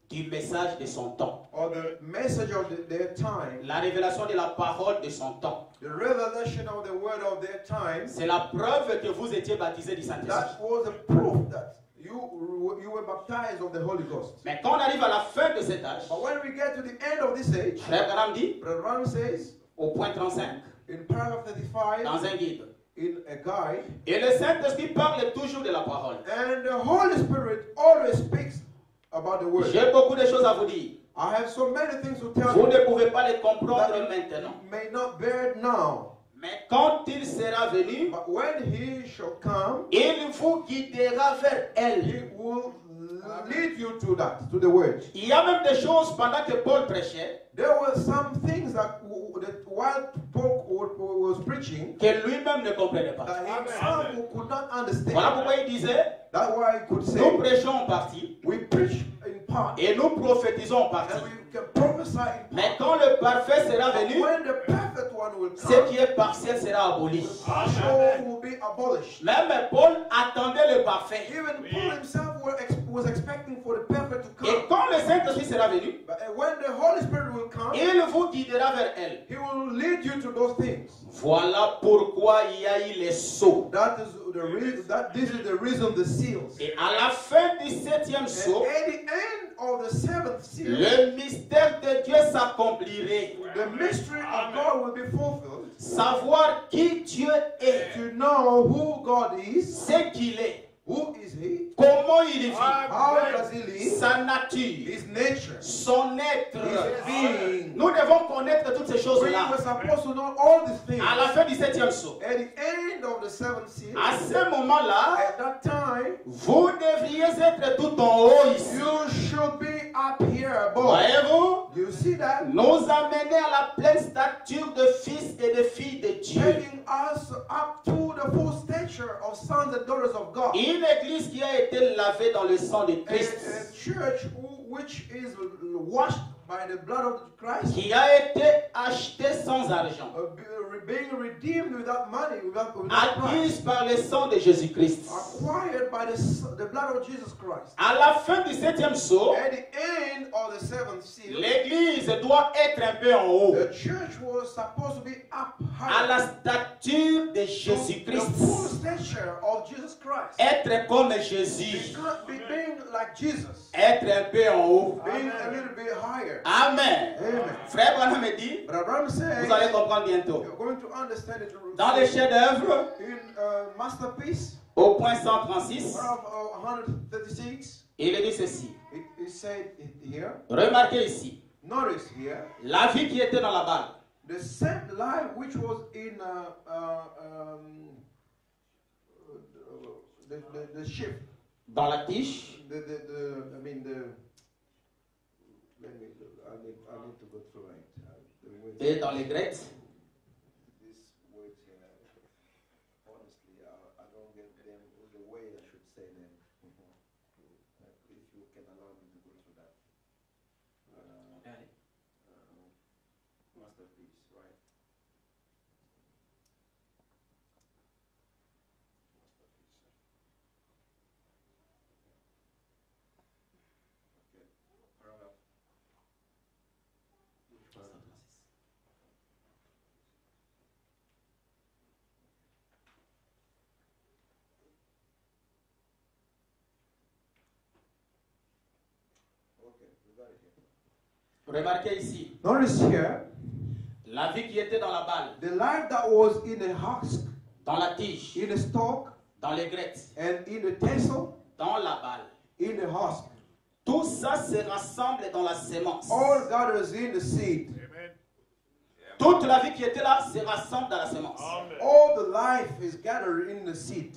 Speaker 1: du message de son temps.
Speaker 2: or the message of their time,
Speaker 1: La révélation de la parole de son temps.
Speaker 2: the revelation of the word of their time.
Speaker 1: C'est la preuve que vous étiez baptisé du Saint-Esprit.
Speaker 2: That was a proof that you were baptized of the Holy Ghost.
Speaker 1: Mais quand on arrive à la fin de cet âge,
Speaker 2: But when we get to the end of this age,
Speaker 1: Frère Branham dit,
Speaker 2: Brother Branham says,
Speaker 1: au point 35,
Speaker 2: in paragraph 35,
Speaker 1: dans un guide,
Speaker 2: in a guide,
Speaker 1: et le Saint-Esprit parle toujours de la parole.
Speaker 2: and the Holy Spirit always speaks about the word.
Speaker 1: J'ai beaucoup de choses à vous dire.
Speaker 2: I have so many things to tell
Speaker 1: Vous
Speaker 2: you
Speaker 1: ne pouvez pas les comprendre
Speaker 2: that
Speaker 1: maintenant.
Speaker 2: you may not bear it now.
Speaker 1: Mais quand il sera venu,
Speaker 2: But when he shall come,
Speaker 1: il vous guidera vers
Speaker 2: he
Speaker 1: elle.
Speaker 2: will lead you to that, to the word.
Speaker 1: Il y a même des choses pendant que Paul prêchait
Speaker 2: There were some things that while Paul was preaching,
Speaker 1: que lui-même ne comprenait pas.
Speaker 2: that himself could not understand.
Speaker 1: Voilà pourquoi il disait,
Speaker 2: That's why he could say,
Speaker 1: nous prêchons en partie
Speaker 2: we preach in part,
Speaker 1: et nous prophétisons en partie.
Speaker 2: and we can prophesy in
Speaker 1: Mais
Speaker 2: part.
Speaker 1: quand le parfait sera
Speaker 2: But
Speaker 1: venu,
Speaker 2: when the perfect one will
Speaker 1: ce
Speaker 2: come,
Speaker 1: qui est partiel sera aboli.
Speaker 2: partial will be abolished.
Speaker 1: Même Paul attendait le parfait.
Speaker 2: Even Paul himself was expecting for the perfect to
Speaker 1: Et
Speaker 2: come.
Speaker 1: quand le Saint-Esprit sera venu,
Speaker 2: But when the Holy Spirit will come,
Speaker 1: il vous guidera vers elle.
Speaker 2: he will lead you to those things.
Speaker 1: Voilà pourquoi il y a eu les sceaux.
Speaker 2: That is the reason. That this is the reason the seals.
Speaker 1: Et à la fin du septième sceau,
Speaker 2: And at the end of the seventh seal,
Speaker 1: le mystère de Dieu s'accomplirait.
Speaker 2: the mystery of God will be fulfilled.
Speaker 1: Savoir qui Dieu est,
Speaker 2: To know who God is,
Speaker 1: ce qu'il est,
Speaker 2: who is He,
Speaker 1: comment il vit,
Speaker 2: how does He live,
Speaker 1: sa nature,
Speaker 2: His nature,
Speaker 1: son être.
Speaker 2: His being.
Speaker 1: Nous devons connaître toutes ces
Speaker 2: We
Speaker 1: choses-là.
Speaker 2: were supposed to know all these things.
Speaker 1: À la fin du septième sceau,
Speaker 2: At the end of the seventh seal,
Speaker 1: à ce moment-là,
Speaker 2: at that time,
Speaker 1: vous devriez être tout en haut ici.
Speaker 2: you should be up here above.
Speaker 1: Voyez-vous?
Speaker 2: You see that?
Speaker 1: Nous amener à la pleine stature de fils et de filles de Dieu.
Speaker 2: Taking us up to the full stature of sons and daughters of God.
Speaker 1: Une église qui a été lavée dans le sang de
Speaker 2: A
Speaker 1: Christ,
Speaker 2: church which is washed by the blood of Christ,
Speaker 1: qui a été achetée sans argent,
Speaker 2: being redeemed without money, without price,
Speaker 1: acquise par le sang de Jésus-Christ.
Speaker 2: acquired by the blood of Jesus Christ.
Speaker 1: À la fin du septième sceau,
Speaker 2: At the end of the seventh seal,
Speaker 1: l'église doit être un peu en haut,
Speaker 2: the church was supposed to be up
Speaker 1: à la
Speaker 2: high.
Speaker 1: stature de
Speaker 2: The
Speaker 1: Jésus-Christ.
Speaker 2: full stature of Jesus Christ.
Speaker 1: Être comme Jésus,
Speaker 2: Being like Jesus.
Speaker 1: être un peu en haut.
Speaker 2: Being a little bit higher.
Speaker 1: Amen.
Speaker 2: Amen.
Speaker 1: Frère Branham me dit,
Speaker 2: But Abraham says,
Speaker 1: vous allez comprendre bientôt.
Speaker 2: you're going to understand it
Speaker 1: Dans les chefs-d'œuvre,
Speaker 2: in Masterpiece,
Speaker 1: au point 136,
Speaker 2: paragraph 136,
Speaker 1: il dit ceci.
Speaker 2: it said here,
Speaker 1: Remarquez ici,
Speaker 2: notice here,
Speaker 1: la vie qui était dans la balle,
Speaker 2: the same life which was in the ship,
Speaker 1: dans la tige,
Speaker 2: I need to go through it.
Speaker 1: et dans les grecs,
Speaker 2: These words here, honestly, I don't get them the way I should say them. If you can allow me to go through that. Masterpiece, right? Okay. Paragraph. Okay, we got it here.
Speaker 1: remarquez ici,
Speaker 2: Notice here,
Speaker 1: la vie qui était dans la balle,
Speaker 2: the life that was in the husk,
Speaker 1: dans la tige,
Speaker 2: in the stalk,
Speaker 1: dans les grecs,
Speaker 2: and in the tassel,
Speaker 1: dans la balle.
Speaker 2: in the husk.
Speaker 1: Tout ça se rassemble dans la sémence.
Speaker 2: All gathers in the seed.
Speaker 1: Toute la vie qui était là se rassemble dans la sémence.
Speaker 2: All the life is gathered in the seed.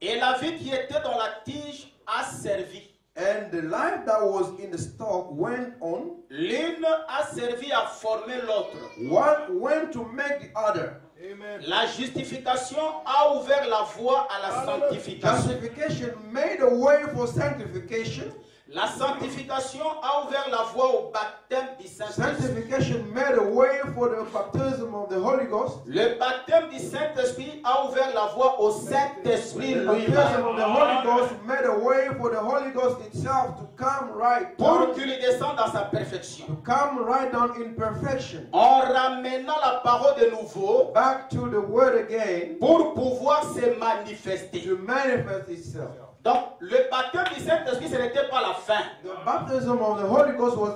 Speaker 1: Et la vie qui était dans la tige a servi.
Speaker 2: And the life that was in the stalk went on.
Speaker 1: L'une a servi à former l'autre.
Speaker 2: One went to make the other.
Speaker 3: Amen.
Speaker 1: La justification a ouvert la voie à la sanctification.
Speaker 2: Justification made a way for sanctification.
Speaker 1: La sanctification a ouvert la voie au baptême du Saint-Esprit.
Speaker 2: Sanctification made a way for the baptism of the Holy Ghost.
Speaker 1: Le baptême du Saint-Esprit a ouvert la voie au Saint-Esprit
Speaker 2: The baptism
Speaker 1: lui-même.
Speaker 2: of the Holy Ghost made a way for the Holy Ghost itself to come right
Speaker 1: Pour
Speaker 2: down,
Speaker 1: qu'il descende dans sa perfection.
Speaker 2: to come right down in perfection.
Speaker 1: En ramenant la parole de nouveau
Speaker 2: Back to the word again
Speaker 1: pour pouvoir se manifester.
Speaker 2: to manifest itself.
Speaker 1: Donc, le baptême du Saint-Esprit, ce n'était pas la fin.
Speaker 2: The baptism of the Holy Ghost was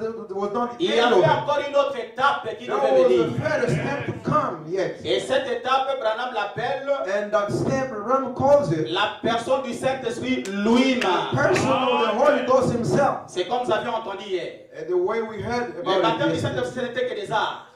Speaker 2: not the
Speaker 1: Il y
Speaker 2: end
Speaker 1: avait
Speaker 2: of it.
Speaker 1: encore une autre étape qui
Speaker 2: There
Speaker 1: devait
Speaker 2: was
Speaker 1: venir.
Speaker 2: a further step to come yet.
Speaker 1: Et cette étape, Branham l'appelle
Speaker 2: And that step, Ram calls it
Speaker 1: la personne du Saint-Esprit lui-même.
Speaker 2: person of the Holy Ghost himself.
Speaker 1: C'est comme nous avions entendu hier.
Speaker 2: And the way we heard
Speaker 1: Le
Speaker 2: about
Speaker 1: baptême
Speaker 2: it
Speaker 1: du
Speaker 2: yesterday.
Speaker 1: Saint-Esprit, ce n'était que des arts.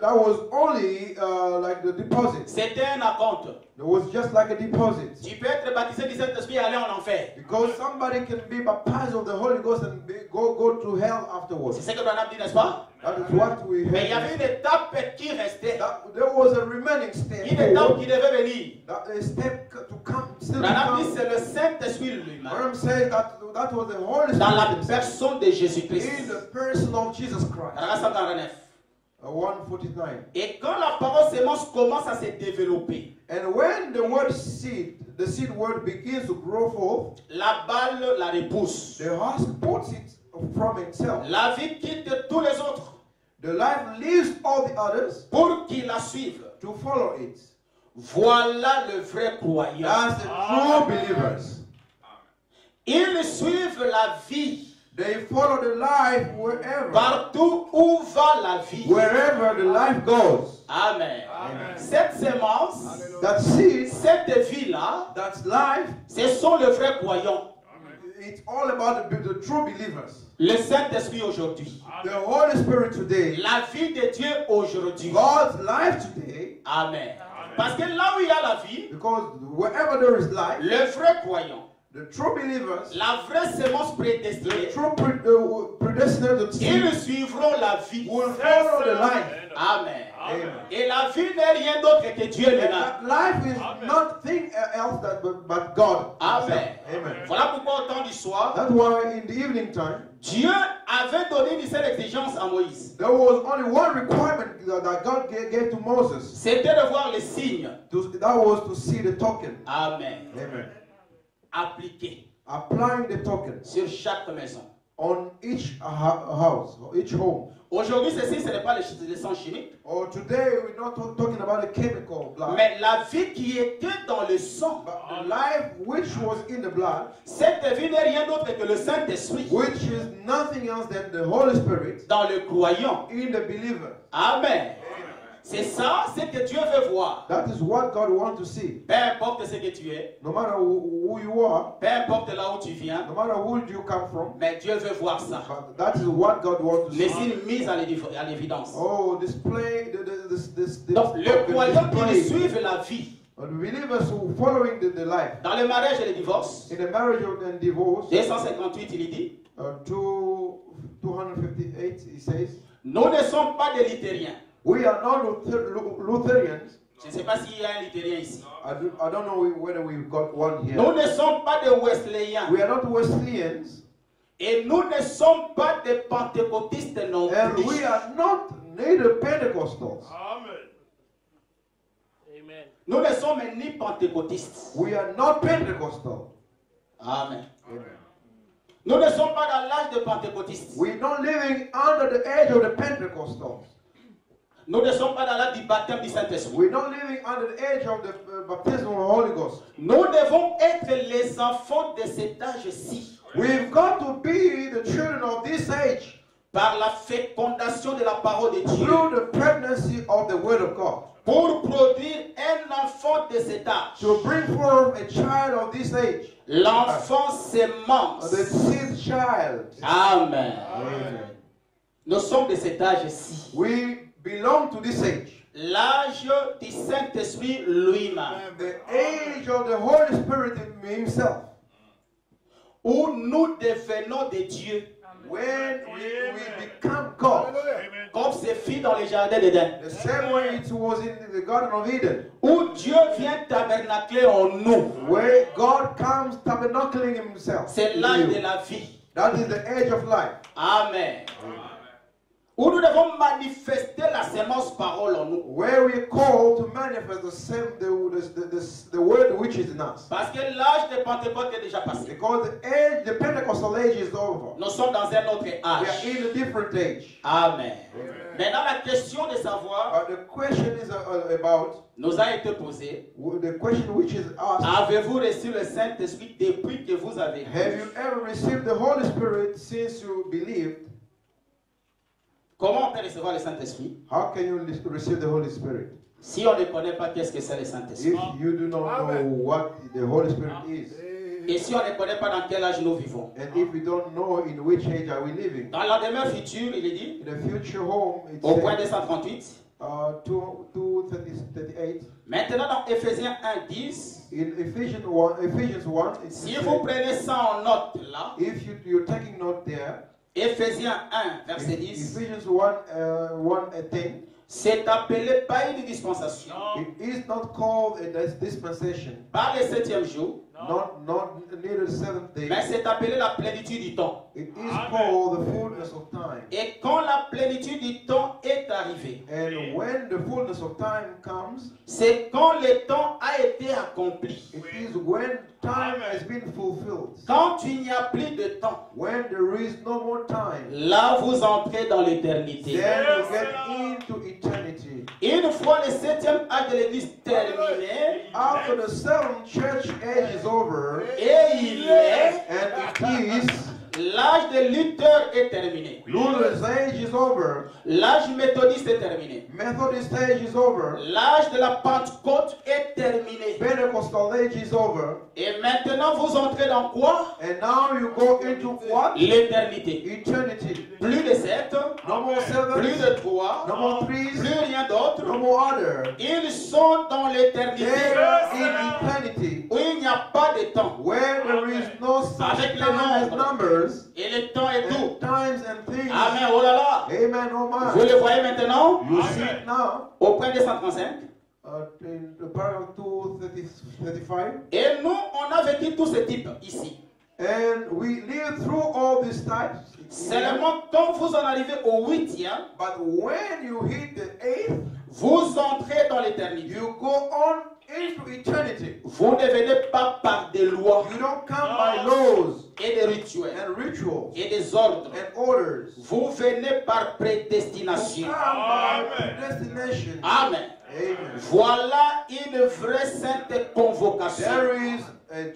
Speaker 2: That was only like the deposit.
Speaker 1: C'était un acompte.
Speaker 2: It was just like a deposit.
Speaker 1: Tu peux être baptisé du Saint-Esprit et aller en enfer.
Speaker 2: Because somebody can be baptized of the Holy Ghost and go to hell
Speaker 1: C'est
Speaker 2: afterwards.
Speaker 1: ce que Branham dit, n'est-ce pas?
Speaker 2: That is what we
Speaker 1: Mais il y avait
Speaker 2: heard.
Speaker 1: une étape qui restait.
Speaker 2: There was a remaining step.
Speaker 1: Une étape
Speaker 2: forward.
Speaker 1: qui devait venir.
Speaker 2: That a step to come, still to
Speaker 1: Branham dit,
Speaker 2: come.
Speaker 1: c'est le Saint-Esprit lui-même.
Speaker 2: Ram says that was the Holy
Speaker 1: Dans la
Speaker 2: Spirit
Speaker 1: personne de Jésus-Christ.
Speaker 2: in the person of Jesus Christ.
Speaker 1: Paragraphe 149.
Speaker 2: 149.
Speaker 1: Et quand la parole sémence commence à se développer,
Speaker 2: And when the word seed, the seed word begins to grow forth,
Speaker 1: la balle la repousse.
Speaker 2: the husk puts it from itself.
Speaker 1: La vie quitte tous les autres
Speaker 2: The life leaves all the others
Speaker 1: pour qu'ils la suivent.
Speaker 2: to follow it.
Speaker 1: Voilà le vrai croyant.
Speaker 2: That's the true believers.
Speaker 1: Ils suivent la vie
Speaker 2: They follow the life wherever,
Speaker 1: partout où va la vie.
Speaker 2: wherever the life goes.
Speaker 1: Amen.
Speaker 2: Amen.
Speaker 1: Cette sémence,
Speaker 2: That seed,
Speaker 1: cette vie-là,
Speaker 2: that's life.
Speaker 1: ce sont les vrais croyants.
Speaker 2: It's all about the true believers.
Speaker 1: Le Saint-Esprit aujourd'hui.
Speaker 2: The Holy Spirit today.
Speaker 1: La vie de Dieu aujourd'hui.
Speaker 2: God's life today.
Speaker 1: Amen. Parce que là où il y a la vie,
Speaker 2: Because wherever there is life,
Speaker 1: le vrai croyant,
Speaker 2: the true believers,
Speaker 1: la vraie sémence
Speaker 2: the
Speaker 1: prédestinée,
Speaker 2: true predestinated seed
Speaker 1: ils suivront la vie.
Speaker 2: will follow the life.
Speaker 1: Amen.
Speaker 2: Amen.
Speaker 1: Et la vie n'est rien d'autre que Dieu
Speaker 2: And
Speaker 1: lui-même.
Speaker 2: that life is nothing else but God.
Speaker 1: Amen.
Speaker 2: Amen.
Speaker 1: Voilà pourquoi au temps du soir,
Speaker 2: That's why in the evening time,
Speaker 1: Dieu avait donné une seule exigence à Moïse.
Speaker 2: there was only one requirement that God gave to Moses.
Speaker 1: C'était de voir les signes.
Speaker 2: That was to see the token.
Speaker 1: Amen.
Speaker 2: Amen.
Speaker 1: Appliqués
Speaker 2: Applying the token
Speaker 1: sur chaque maison.
Speaker 2: on each house, or each home.
Speaker 1: Aujourd'hui, ceci, ce n'est pas le sang chimique,
Speaker 2: Or today, we're not talking about a chemical blood,
Speaker 1: mais la vie qui était dans le sang.
Speaker 2: but the life which was in the blood,
Speaker 1: Cette vie n'est rien d'autre que le Saint-Esprit
Speaker 2: which is nothing else than the Holy Spirit
Speaker 1: dans le croyant.
Speaker 2: in the believer.
Speaker 1: Amen. C'est ça, ce que Dieu veut voir.
Speaker 2: That is what God wants to see.
Speaker 1: Peu importe ce que tu es,
Speaker 2: No matter who you are,
Speaker 1: peu importe là où tu viens,
Speaker 2: no matter who you come from,
Speaker 1: mais Dieu veut voir ça.
Speaker 2: but that is what God wants to
Speaker 1: Mais
Speaker 2: see.
Speaker 1: c'est une mise à l'évidence.
Speaker 2: Oh, display this
Speaker 1: Donc, le
Speaker 2: token
Speaker 1: croyant qui
Speaker 2: display.
Speaker 1: suivent la vie
Speaker 2: The believers who following the life
Speaker 1: dans le mariage et le divorce,
Speaker 2: in the marriage and divorce,
Speaker 1: 258, il dit,
Speaker 2: 258, he says,
Speaker 1: nous ne sommes pas des luthériens.
Speaker 2: we are not Lutherans.
Speaker 1: Je ne sais pas s'il y a un luthérien ici.
Speaker 2: I don't know whether we've got one here.
Speaker 1: Nous ne sommes pas des wesleyens.
Speaker 2: We are not Wesleyans,
Speaker 1: Et nous ne sommes pas des pentecôtistes non
Speaker 2: and
Speaker 1: plus.
Speaker 2: we are not neither Pentecostals.
Speaker 3: Amen.
Speaker 1: Nous ne sommes ni pentecôtistes.
Speaker 2: We are not Pentecostal.
Speaker 1: Amen.
Speaker 2: Amen.
Speaker 1: Nous ne sommes pas dans l'âge des pentecôtistes.
Speaker 2: We're not living under the age of the Pentecostals.
Speaker 1: Nous ne sommes pas dans l'âge du baptême du Saint-Esprit.
Speaker 2: We're not living under the age of the baptism of the Holy Ghost.
Speaker 1: Nous devons être les enfants de cet âge-ci.
Speaker 2: We've got to be the children of this age
Speaker 1: Par la fécondation de la parole de Dieu.
Speaker 2: through the pregnancy of the Word of God.
Speaker 1: Pour produire un enfant de cet âge.
Speaker 2: To bring forth a child of this age.
Speaker 1: L'enfant sémence.
Speaker 2: The seed child.
Speaker 1: Amen.
Speaker 2: Amen.
Speaker 1: Nous sommes de cet âge-ci.
Speaker 2: We belong to this age.
Speaker 1: L'âge du Saint-Esprit lui-même.
Speaker 2: The age of the Holy Spirit himself.
Speaker 1: Où nous devenons de Dieu.
Speaker 2: When we become God.
Speaker 1: Comme ce fut dans le jardin d'Éden.
Speaker 2: The same way it was in the Garden of Eden.
Speaker 1: Où Dieu vient tabernacler en nous.
Speaker 2: Where God comes tabernacling himself.
Speaker 1: C'est l'âge de la vie.
Speaker 2: That is the age of life.
Speaker 1: Amen. Où nous devons manifester la sémence parole en nous.
Speaker 2: Where we are called to manifest the word which is in us.
Speaker 1: Parce que l'âge de Pentecôte est déjà passé.
Speaker 2: Because the Pentecostal age is over.
Speaker 1: Nous sommes dans un autre
Speaker 2: We
Speaker 1: âge.
Speaker 2: are in a different age.
Speaker 1: Amen. Maintenant, la question de savoir
Speaker 2: But the question is about,
Speaker 1: nous a été posée.
Speaker 2: the question which is asked,
Speaker 1: Avez-vous reçu le Saint-Esprit depuis que vous avez
Speaker 2: have you
Speaker 1: cru?
Speaker 2: ever received the Holy Spirit since you believed?
Speaker 1: Comment on peut recevoir le Saint-Esprit?
Speaker 2: How can you receive the Holy Spirit?
Speaker 1: Si on ne connaît pas qu'est-ce que c'est le Saint-Esprit.
Speaker 2: If you do not know what the Holy Spirit is,
Speaker 1: Et si on ne connaît pas dans quel âge nous vivons.
Speaker 2: and if we don't know in which age are we living,
Speaker 1: Dans la demeure future, il est dit,
Speaker 2: in the future home, it's
Speaker 1: au point 238.
Speaker 2: 2:38.
Speaker 1: Maintenant, dans Éphésiens 1:10,
Speaker 2: In Ephesians 1, it
Speaker 1: si
Speaker 2: says,
Speaker 1: vous prenez ça en note là,
Speaker 2: if you're taking note there,
Speaker 1: Éphésiens 1, verset 10,
Speaker 2: Ephesians 1:10,
Speaker 1: c'est appelé pas une dispensation.
Speaker 2: it is not called a dispensation,
Speaker 1: Pas le 7e jour,
Speaker 2: not near the seventh day.
Speaker 1: mais c'est appelé la plénitude du temps.
Speaker 2: It is called the fullness of time.
Speaker 1: Et quand la plénitude du temps est arrivée,
Speaker 2: And when the fullness of time comes,
Speaker 1: c'est quand le temps a été accompli.
Speaker 2: it is when time has been fulfilled.
Speaker 1: Quand il n'y a plus de temps,
Speaker 2: When there is no more time,
Speaker 1: là vous entrez dans l'éternité.
Speaker 2: then you get into eternity.
Speaker 1: Une fois le 7e âge de l'église terminé,
Speaker 2: After the seventh church age is over,
Speaker 1: et il est,
Speaker 2: and it is,
Speaker 1: l'âge de Luther est terminé.
Speaker 2: Luther's age is over,
Speaker 1: L'âge méthodiste est terminé.
Speaker 2: Methodist age is over,
Speaker 1: L'âge de la Pentecôte est terminé.
Speaker 2: Pentecostal age is over,
Speaker 1: Et maintenant vous entrez dans quoi?
Speaker 2: and now you go into what?
Speaker 1: L'éternité.
Speaker 2: Eternity.
Speaker 1: Plus de 7,
Speaker 2: No more
Speaker 1: plus
Speaker 2: sevens,
Speaker 1: de 3,
Speaker 2: no more threes,
Speaker 1: plus rien d'autre.
Speaker 2: no more other.
Speaker 1: Ils sont dans l'éternité
Speaker 2: They're in eternity,
Speaker 1: où il n'y a pas de temps.
Speaker 2: where there is no such
Speaker 1: Avec les
Speaker 2: time as
Speaker 1: nombres.
Speaker 2: numbers,
Speaker 1: Et le temps est
Speaker 2: and
Speaker 1: tout.
Speaker 2: times and things.
Speaker 1: Amen. Oh là là.
Speaker 2: Amen, oh
Speaker 1: Vous
Speaker 2: my.
Speaker 1: le voyez maintenant?
Speaker 2: You see it now,
Speaker 1: Au point 235.
Speaker 2: in the paragraph 235.
Speaker 1: Et nous, on a vécu tous ces types ici.
Speaker 2: And we live through all these types.
Speaker 1: Seulement quand vous en arrivez au 8e,
Speaker 2: But when you hit the eighth,
Speaker 1: vous entrez dans l'éternité.
Speaker 2: you go on into eternity.
Speaker 1: Vous ne venez pas par des lois
Speaker 2: You don't come by laws
Speaker 1: et des rituels
Speaker 2: and rituals
Speaker 1: et des ordres.
Speaker 2: and orders.
Speaker 1: Vous venez par
Speaker 2: You
Speaker 1: prédestination.
Speaker 2: come by predestination.
Speaker 1: Amen.
Speaker 2: Amen.
Speaker 1: Voilà une vraie sainte convocation.
Speaker 2: There is a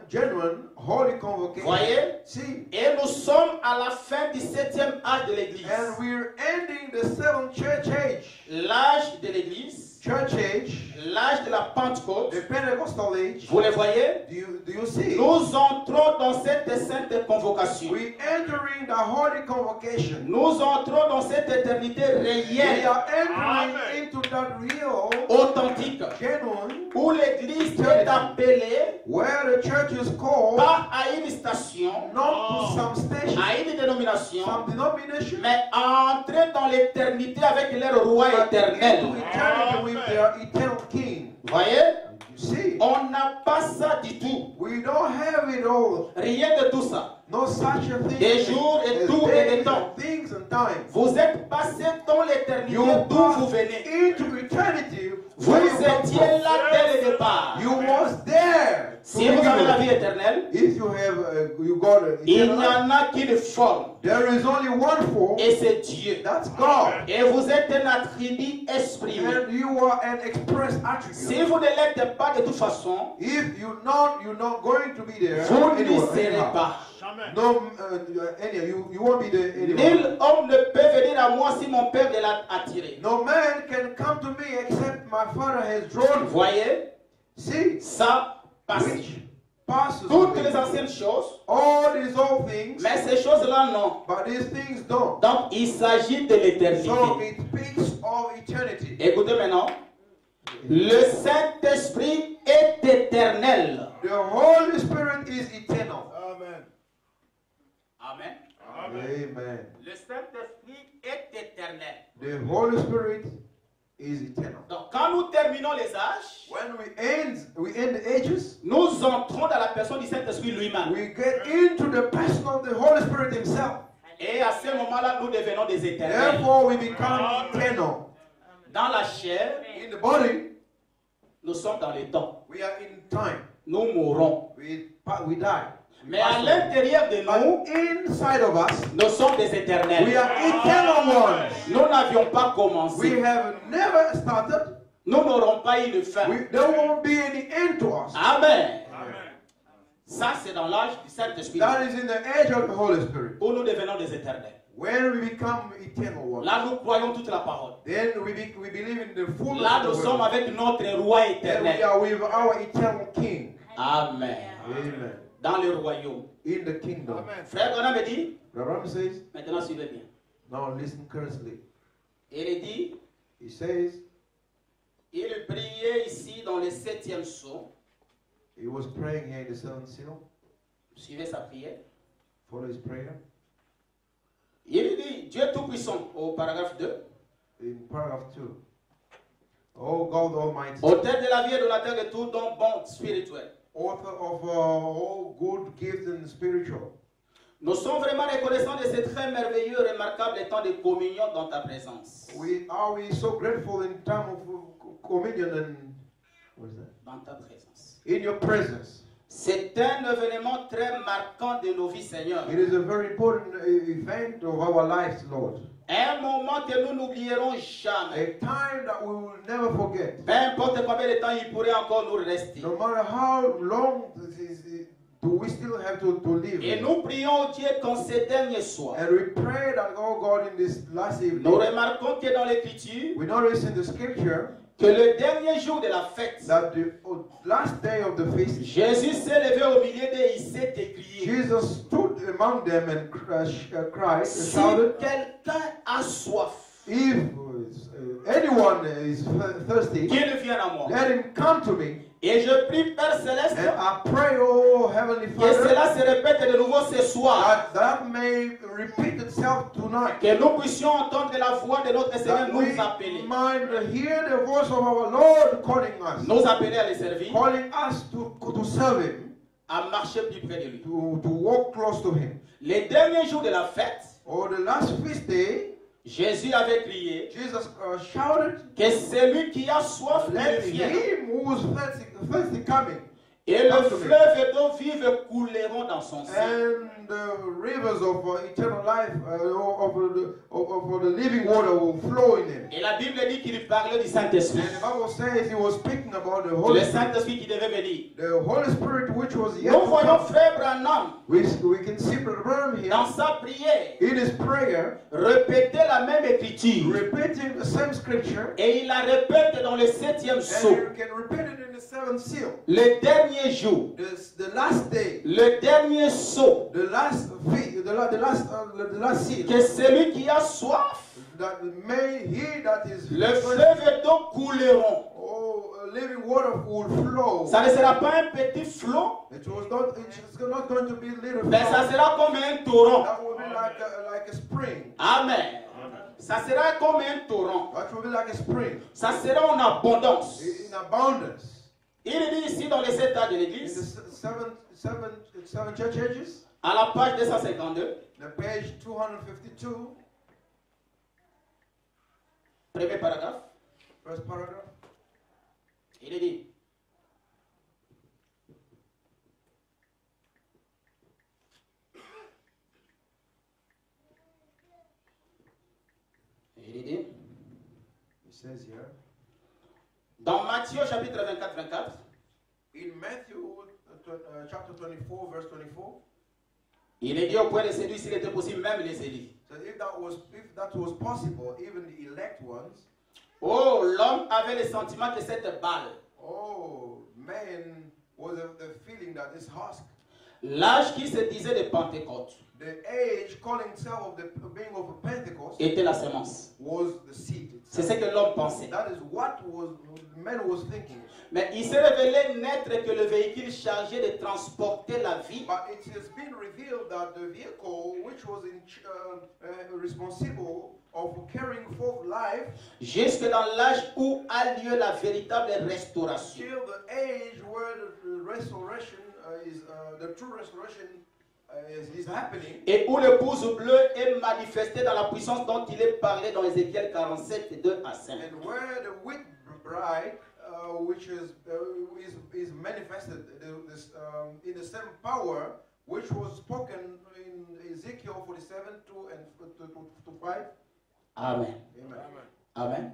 Speaker 2: genuine holy convocation.
Speaker 1: Voyez?
Speaker 2: See,
Speaker 1: Et nous sommes à la fin du 7e âge de l'Église.
Speaker 2: and we're ending the seventh church age.
Speaker 1: L'âge de l'Église,
Speaker 2: Church age,
Speaker 1: l'âge de la Pentecôte.
Speaker 2: the Pentecostal age.
Speaker 1: Vous les voyez?
Speaker 2: Do you see?
Speaker 1: Nous entrons dans cette sainte convocation.
Speaker 2: We entering the holy convocation.
Speaker 1: Nous entrons dans cette éternité
Speaker 2: We
Speaker 1: réelle,
Speaker 2: are entering into that real,
Speaker 1: authentique,
Speaker 2: genuine,
Speaker 1: où l'Église est appelée
Speaker 2: where the church is called
Speaker 1: pas à une station,
Speaker 2: not to some station,
Speaker 1: à une dénomination,
Speaker 2: some denomination,
Speaker 1: mais à entrer dans l'éternité avec leur roi
Speaker 2: but
Speaker 1: éternel.
Speaker 2: into eternity with their eternal King.
Speaker 1: Voyez?
Speaker 2: You see,
Speaker 1: On n'a pas ça du tout.
Speaker 2: we don't have it all.
Speaker 1: Rien de tout ça.
Speaker 2: No such a thing.
Speaker 1: Des jours et
Speaker 2: as
Speaker 1: tout et des
Speaker 2: days
Speaker 1: temps.
Speaker 2: and things and times.
Speaker 1: Vous êtes passé dans l'éternité
Speaker 2: You
Speaker 1: d'où vous venez.
Speaker 2: into eternity.
Speaker 1: Vous
Speaker 2: where you come
Speaker 1: étiez
Speaker 2: from.
Speaker 1: là dès le départ.
Speaker 2: You was there.
Speaker 1: Si vous avez la vie éternelle,
Speaker 2: If you have, you got an
Speaker 1: il
Speaker 2: eternal
Speaker 1: n'y
Speaker 2: life,
Speaker 1: en a qu'une forme.
Speaker 2: there is only one form.
Speaker 1: Et c'est Dieu.
Speaker 2: That's God.
Speaker 1: Et vous êtes un attribut exprimé.
Speaker 2: And you are an express attribute.
Speaker 1: Si vous ne l'êtes pas de toute façon,
Speaker 2: If you're not going to be there.
Speaker 1: vous n'y
Speaker 2: anyway,
Speaker 1: serez
Speaker 2: anyhow.
Speaker 1: pas.
Speaker 2: No, anyhow, you won't be there anyway.
Speaker 1: Nul homme ne peut venir à moi si mon Père ne l'a attiré.
Speaker 2: No man can come to me except my Father has drawn.
Speaker 1: Voyez,
Speaker 2: See,
Speaker 1: ça passe.
Speaker 2: which passes
Speaker 1: Toutes
Speaker 2: away.
Speaker 1: les anciennes choses,
Speaker 2: All these old things,
Speaker 1: mais ces choses-là non.
Speaker 2: but these things don't.
Speaker 1: Donc il s'agit de l'éternité.
Speaker 2: So it speaks of eternity.
Speaker 1: Écoutez maintenant. Le Saint-Esprit est éternel.
Speaker 2: The Holy Spirit is eternal.
Speaker 3: Amen.
Speaker 1: Amen.
Speaker 2: Amen.
Speaker 1: Le Saint-Esprit est éternel.
Speaker 2: The Holy Spirit is eternal.
Speaker 1: Donc quand nous terminons les âges,
Speaker 2: When we end the ages,
Speaker 1: nous entrons dans la personne du Saint-Esprit lui-même.
Speaker 2: we get into the person of the Holy Spirit Himself.
Speaker 1: Et à ce moment-là, nous devenons des éternels.
Speaker 2: Therefore, we become eternal.
Speaker 1: Dans la chair,
Speaker 2: In the body,
Speaker 1: nous sommes dans le temps.
Speaker 2: we are in time.
Speaker 1: Nous mourrons.
Speaker 2: We die.
Speaker 1: Mais à l'intérieur de nous,
Speaker 2: inside of us,
Speaker 1: nous sommes des éternels.
Speaker 2: we are eternal ones.
Speaker 1: Nous n'avions pas commencé.
Speaker 2: We have never started.
Speaker 1: Nous n'aurons pas eu de fin.
Speaker 2: There won't be any end to us.
Speaker 1: Amen. Ça, c'est dans l'âge du Saint-Esprit.
Speaker 2: That is in the age of the Holy Spirit.
Speaker 1: Où nous devenons des éternels.
Speaker 2: When we become eternal ones.
Speaker 1: Là, nous croyons toute la parole.
Speaker 2: Then we believe in the fullness
Speaker 1: Là, nous
Speaker 2: of the
Speaker 1: sommes
Speaker 2: word.
Speaker 1: avec notre roi
Speaker 2: Then
Speaker 1: éternel.
Speaker 2: we are with our eternal King.
Speaker 1: Amen.
Speaker 2: Amen.
Speaker 1: Dans le royaume.
Speaker 2: In the kingdom.
Speaker 1: Frère Ghana me dit,
Speaker 2: Abraham says,
Speaker 1: maintenant suivez bien.
Speaker 2: now listen carefully.
Speaker 1: Il dit,
Speaker 2: He says,
Speaker 1: il priait ici dans le 7e psaume.
Speaker 2: he was praying here in the seventh seal.
Speaker 1: Suivez sa prière.
Speaker 2: Follow his prayer.
Speaker 1: Il dit, Dieu Tout-Puissant, au paragraphe 2.
Speaker 2: In paragraph 2. Oh God Almighty,
Speaker 1: Auteur de la vie et de la terre de tout don bon spirituel.
Speaker 2: author of all good gifts and spiritual.
Speaker 1: Nous sommes vraiment reconnaissants de ce très merveilleux, remarquable temps de communion dans ta présence.
Speaker 2: We so grateful in time of communion and what is that?
Speaker 1: Dans ta présence.
Speaker 2: In your presence.
Speaker 1: C'est un événement très marquant de nos vies, Seigneur.
Speaker 2: It is a very important event of our lives, Lord.
Speaker 1: Un moment que nous n'oublierons
Speaker 2: A
Speaker 1: jamais.
Speaker 2: time that we will never forget.
Speaker 1: Peu importe combien de temps il pourrait encore nous rester.
Speaker 2: No matter how long do we still have to live.
Speaker 1: Et nous prions Dieu qu'en ce dernier soir,
Speaker 2: And we pray that, oh God, in this last evening,
Speaker 1: nous remarquons que dans l'Écriture,
Speaker 2: we notice in the scripture
Speaker 1: que le dernier jour de la fête,
Speaker 2: that the last day of the feast,
Speaker 1: Jésus s'est levé au milieu d'eux et il s'est écrié.
Speaker 2: Jesus stood among them and cried and
Speaker 1: Si
Speaker 2: shouted,
Speaker 1: quelqu'un a soif,
Speaker 2: if anyone is thirsty,
Speaker 1: qu'il vienne à moi.
Speaker 2: let him come to me.
Speaker 1: Et je prie, Père Céleste,
Speaker 2: And I pray, oh Heavenly
Speaker 1: que
Speaker 2: Father,
Speaker 1: cela se répète de nouveau ce soir.
Speaker 2: that may repeat itself tonight.
Speaker 1: Que nous puissions entendre la voix de notre Seigneur
Speaker 2: That
Speaker 1: nous
Speaker 2: we
Speaker 1: appeler.
Speaker 2: might hear the voice of our Lord calling us,
Speaker 1: Nous appeler à le servir,
Speaker 2: calling us to serve Him,
Speaker 1: à marcher plus près de lui.
Speaker 2: to walk close to Him.
Speaker 1: Les derniers jours de la fête,
Speaker 2: Or the last feast day,
Speaker 1: Jésus avait crié
Speaker 2: Jesus shouted,
Speaker 1: que celui qui a soif
Speaker 2: let
Speaker 1: vienne.
Speaker 2: him who is thirsty coming.
Speaker 1: Et le
Speaker 2: Come to me.
Speaker 1: fleuve d'eau vive couleront dans son sein.
Speaker 2: And the rivers of eternal life, of the living water will flow in him.
Speaker 1: Et la Bible dit qu'il parlait du Saint-Esprit.
Speaker 2: And the Bible says he was speaking about the Holy
Speaker 1: Le
Speaker 2: Spirit.
Speaker 1: Saint-Esprit qui devait venir.
Speaker 2: The Holy Spirit which was yet
Speaker 1: Nous
Speaker 2: to
Speaker 1: voyons
Speaker 2: come.
Speaker 1: Frère Branham
Speaker 2: We can see Brother Branham here
Speaker 1: dans sa prière
Speaker 2: in his prayer,
Speaker 1: répéter la même écriture.
Speaker 2: repeating the same scripture,
Speaker 1: Et il la répète dans le 7e
Speaker 2: and
Speaker 1: psaume.
Speaker 2: you can repeat it in the seventh seal.
Speaker 1: Le dernier jour,
Speaker 2: The last day,
Speaker 1: le dernier saut,
Speaker 2: the last seal.
Speaker 1: que celui qui a soif,
Speaker 2: That may he that is
Speaker 1: le fleuve d'eau couleront.
Speaker 2: living water will flow.
Speaker 1: Ça ne sera pas un petit flot,
Speaker 2: It's not going to be a little
Speaker 1: mais ça
Speaker 2: flow.
Speaker 1: sera comme un torrent.
Speaker 2: That will be like a spring.
Speaker 1: Amen. Ça sera comme un torrent.
Speaker 2: That will be like a spring
Speaker 1: Ça sera en abondance.
Speaker 2: in abundance.
Speaker 1: Il dit ici dans les 7 ans de
Speaker 2: In the
Speaker 1: l'église,
Speaker 2: seven church ages,
Speaker 1: à la page 252,
Speaker 2: the page 252,
Speaker 1: premier paragraphe,
Speaker 2: first paragraph.
Speaker 1: il dit,
Speaker 2: It says here,
Speaker 1: dans Matthieu chapitre 24,
Speaker 2: in Matthew chapter 24, verse 24,
Speaker 1: il est dit au point de séduire s'il était possible, même les élus.
Speaker 2: so if that was possible, even the elect ones,
Speaker 1: Oh, l'homme avait le sentiment que cette balle,
Speaker 2: man was the feeling that this husk,
Speaker 1: l'âge qui se disait de Pentecôte,
Speaker 2: the age calling itself of the being of a Pentecost,
Speaker 1: était la semence.
Speaker 2: was the seed.
Speaker 1: C'est ce que l'homme pensait.
Speaker 2: That is what man was thinking.
Speaker 1: Mais il s'est révélé naître que le véhicule chargé de transporter la vie
Speaker 2: But it has been revealed that the vehicle which was responsible of carrying forth life,
Speaker 1: jusque dans l'âge où a lieu la véritable restauration.
Speaker 2: till the age where the restoration the true restoration is happening,
Speaker 1: Et où l'épouse bleue est manifestée dans la puissance dont il est parlé dans Ézéchiel 47, 2 à 5.
Speaker 2: and where the wheat bride, which is manifested in the same power which was spoken in Ezekiel 47, 2 and 5.
Speaker 1: Amen.
Speaker 2: Amen.
Speaker 1: Amen.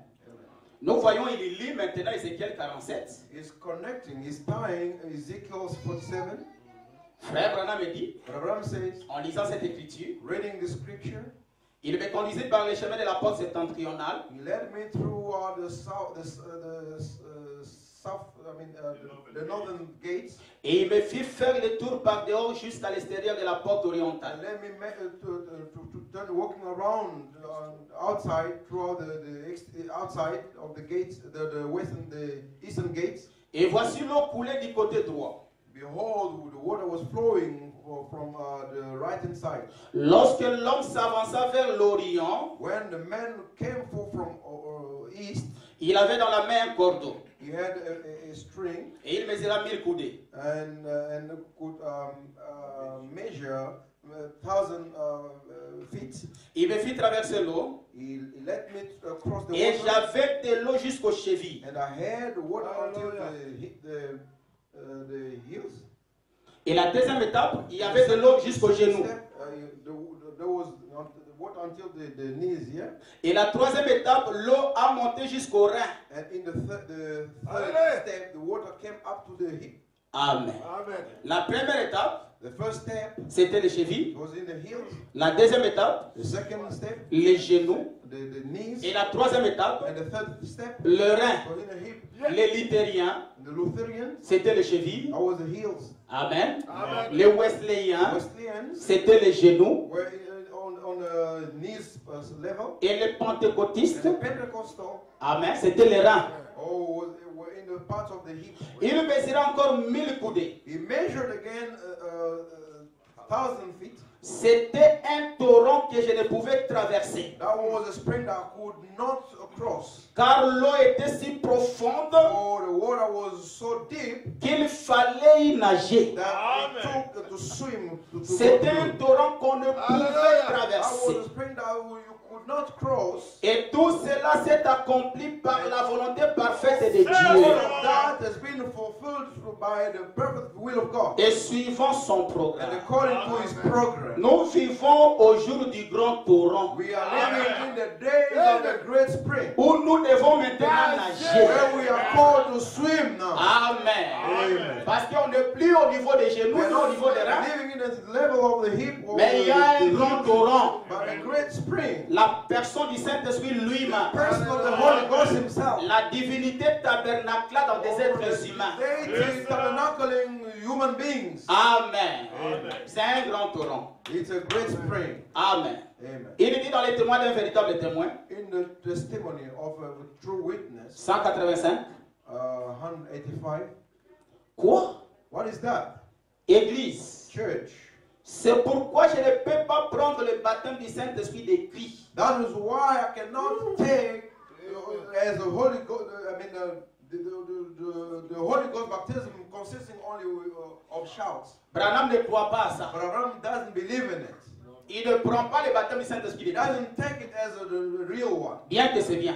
Speaker 1: Nous voyons, il lit maintenant Ézéchiel 47.
Speaker 2: He's connecting, he's tying Ezekiel 47.
Speaker 1: Frère Branham me dit,
Speaker 2: Abraham says,
Speaker 1: en lisant cette écriture,
Speaker 2: reading the scripture,
Speaker 1: il me conduisait par les chemins de la porte septentrionale.
Speaker 2: he led me through the northern gates,
Speaker 1: Et il me fit faire le tour par dehors jusqu'à l'extérieur de la porte
Speaker 2: and
Speaker 1: orientale.
Speaker 2: let me to turn walking around outside throughout the outside of the gates, the eastern gates.
Speaker 1: Et voici l'eau coulait du côté droit.
Speaker 2: Behold, the water was flowing from the right hand side.
Speaker 1: Lorsque l'homme s'avança vers l'Orient,
Speaker 2: When the man came from east,
Speaker 1: il avait dans la main un cordeau.
Speaker 2: he had a string
Speaker 1: Et il mesura 1000 coudées.
Speaker 2: and could measure 1,000 feet.
Speaker 1: Il me fit traverser l'eau.
Speaker 2: He let me cross the
Speaker 1: Et
Speaker 2: water,
Speaker 1: j'avais de l'eau jusqu'aux chevilles.
Speaker 2: and I had the water until the heels.
Speaker 1: Et la deuxième étape, il y avait de l'eau jusqu'aux genoux.
Speaker 2: There was the water until the knees here.
Speaker 1: Et la troisième étape, l'eau a monté jusqu'aux reins.
Speaker 2: And in the third step, the water came up to the hip.
Speaker 1: Amen.
Speaker 2: Amen.
Speaker 1: La première étape,
Speaker 2: The first step
Speaker 1: c'était les chevilles.
Speaker 2: was in the heels.
Speaker 1: La deuxième étape,
Speaker 2: The second step,
Speaker 1: les genoux.
Speaker 2: the knees.
Speaker 1: Et la troisième étape,
Speaker 2: And the third step
Speaker 1: le rein.
Speaker 2: was in the hip.
Speaker 1: Les luthériens,
Speaker 2: The Lutherans,
Speaker 1: c'était les chevilles.
Speaker 2: that was the heels.
Speaker 1: Amen.
Speaker 2: Amen.
Speaker 1: Les Wesleyens,
Speaker 2: Wesleyans
Speaker 1: c'était les genoux.
Speaker 2: were on knees level.
Speaker 1: Et les pentecôtistes,
Speaker 2: And the Pentecostal
Speaker 1: amen, c'était les reins.
Speaker 2: were in the parts of the hip.
Speaker 1: Il mesura encore 1000 coudées.
Speaker 2: He measured again 1,000 feet.
Speaker 1: C'était un torrent que je ne pouvais traverser.
Speaker 2: That was a spring that I could not cross.
Speaker 1: Car l'eau était si profonde
Speaker 2: Oh, the water was so deep
Speaker 1: qu'il fallait y nager.
Speaker 2: that it took to swim to
Speaker 1: C'était
Speaker 2: go
Speaker 1: un
Speaker 2: through.
Speaker 1: torrent qu'on ne pouvait
Speaker 2: That was
Speaker 1: traverser.
Speaker 2: a spring that you could not cross.
Speaker 1: Et tout cela s'est accompli par la volonté parfaite de
Speaker 2: All
Speaker 1: Dieu
Speaker 2: of that has been fulfilled by the perfect will of God
Speaker 1: et suivant son
Speaker 2: and
Speaker 1: programme.
Speaker 2: according to His program.
Speaker 1: Nous vivons au jour du grand torrent
Speaker 2: We are living in the days of the great spring
Speaker 1: où nous devons maintenant nager.
Speaker 2: where we are called to swim now.
Speaker 1: Amen.
Speaker 2: Amen.
Speaker 1: Parce qu'on n'est plus au niveau des genoux,
Speaker 2: We are
Speaker 1: mais au
Speaker 2: not
Speaker 1: niveau des reins.
Speaker 2: living in the level of the hip or
Speaker 1: Mais il y a un
Speaker 2: the
Speaker 1: grand
Speaker 2: hips,
Speaker 1: torrent.
Speaker 2: but a great spring.
Speaker 1: La personne du Saint-Esprit lui-même.
Speaker 2: Person of the Holy Ghost Himself.
Speaker 1: La divinité tabernacla dans des êtres humains.
Speaker 2: Deity tabernacling human beings.
Speaker 1: Amen. C'est un grand torrent.
Speaker 2: It's a great spring.
Speaker 1: Amen.
Speaker 2: Amen.
Speaker 1: Il dit dans les témoins d'un véritable témoin,
Speaker 2: In the testimony of a true witness,
Speaker 1: 185.
Speaker 2: 185.
Speaker 1: Quoi?
Speaker 2: What is that?
Speaker 1: Église.
Speaker 2: Church.
Speaker 1: C'est pourquoi je ne peux pas prendre le baptême du Saint-Esprit d'écrit.
Speaker 2: That is why I cannot take as a Holy Ghost. The Holy Ghost baptism consisting only of shouts.
Speaker 1: Branham ne croit pas à ça.
Speaker 2: But Abraham doesn't believe in it.
Speaker 1: Il ne prend pas le baptême du Saint-Esprit
Speaker 2: He
Speaker 1: d'écrit.
Speaker 2: doesn't take it as the real one,
Speaker 1: Bien que c'est bien.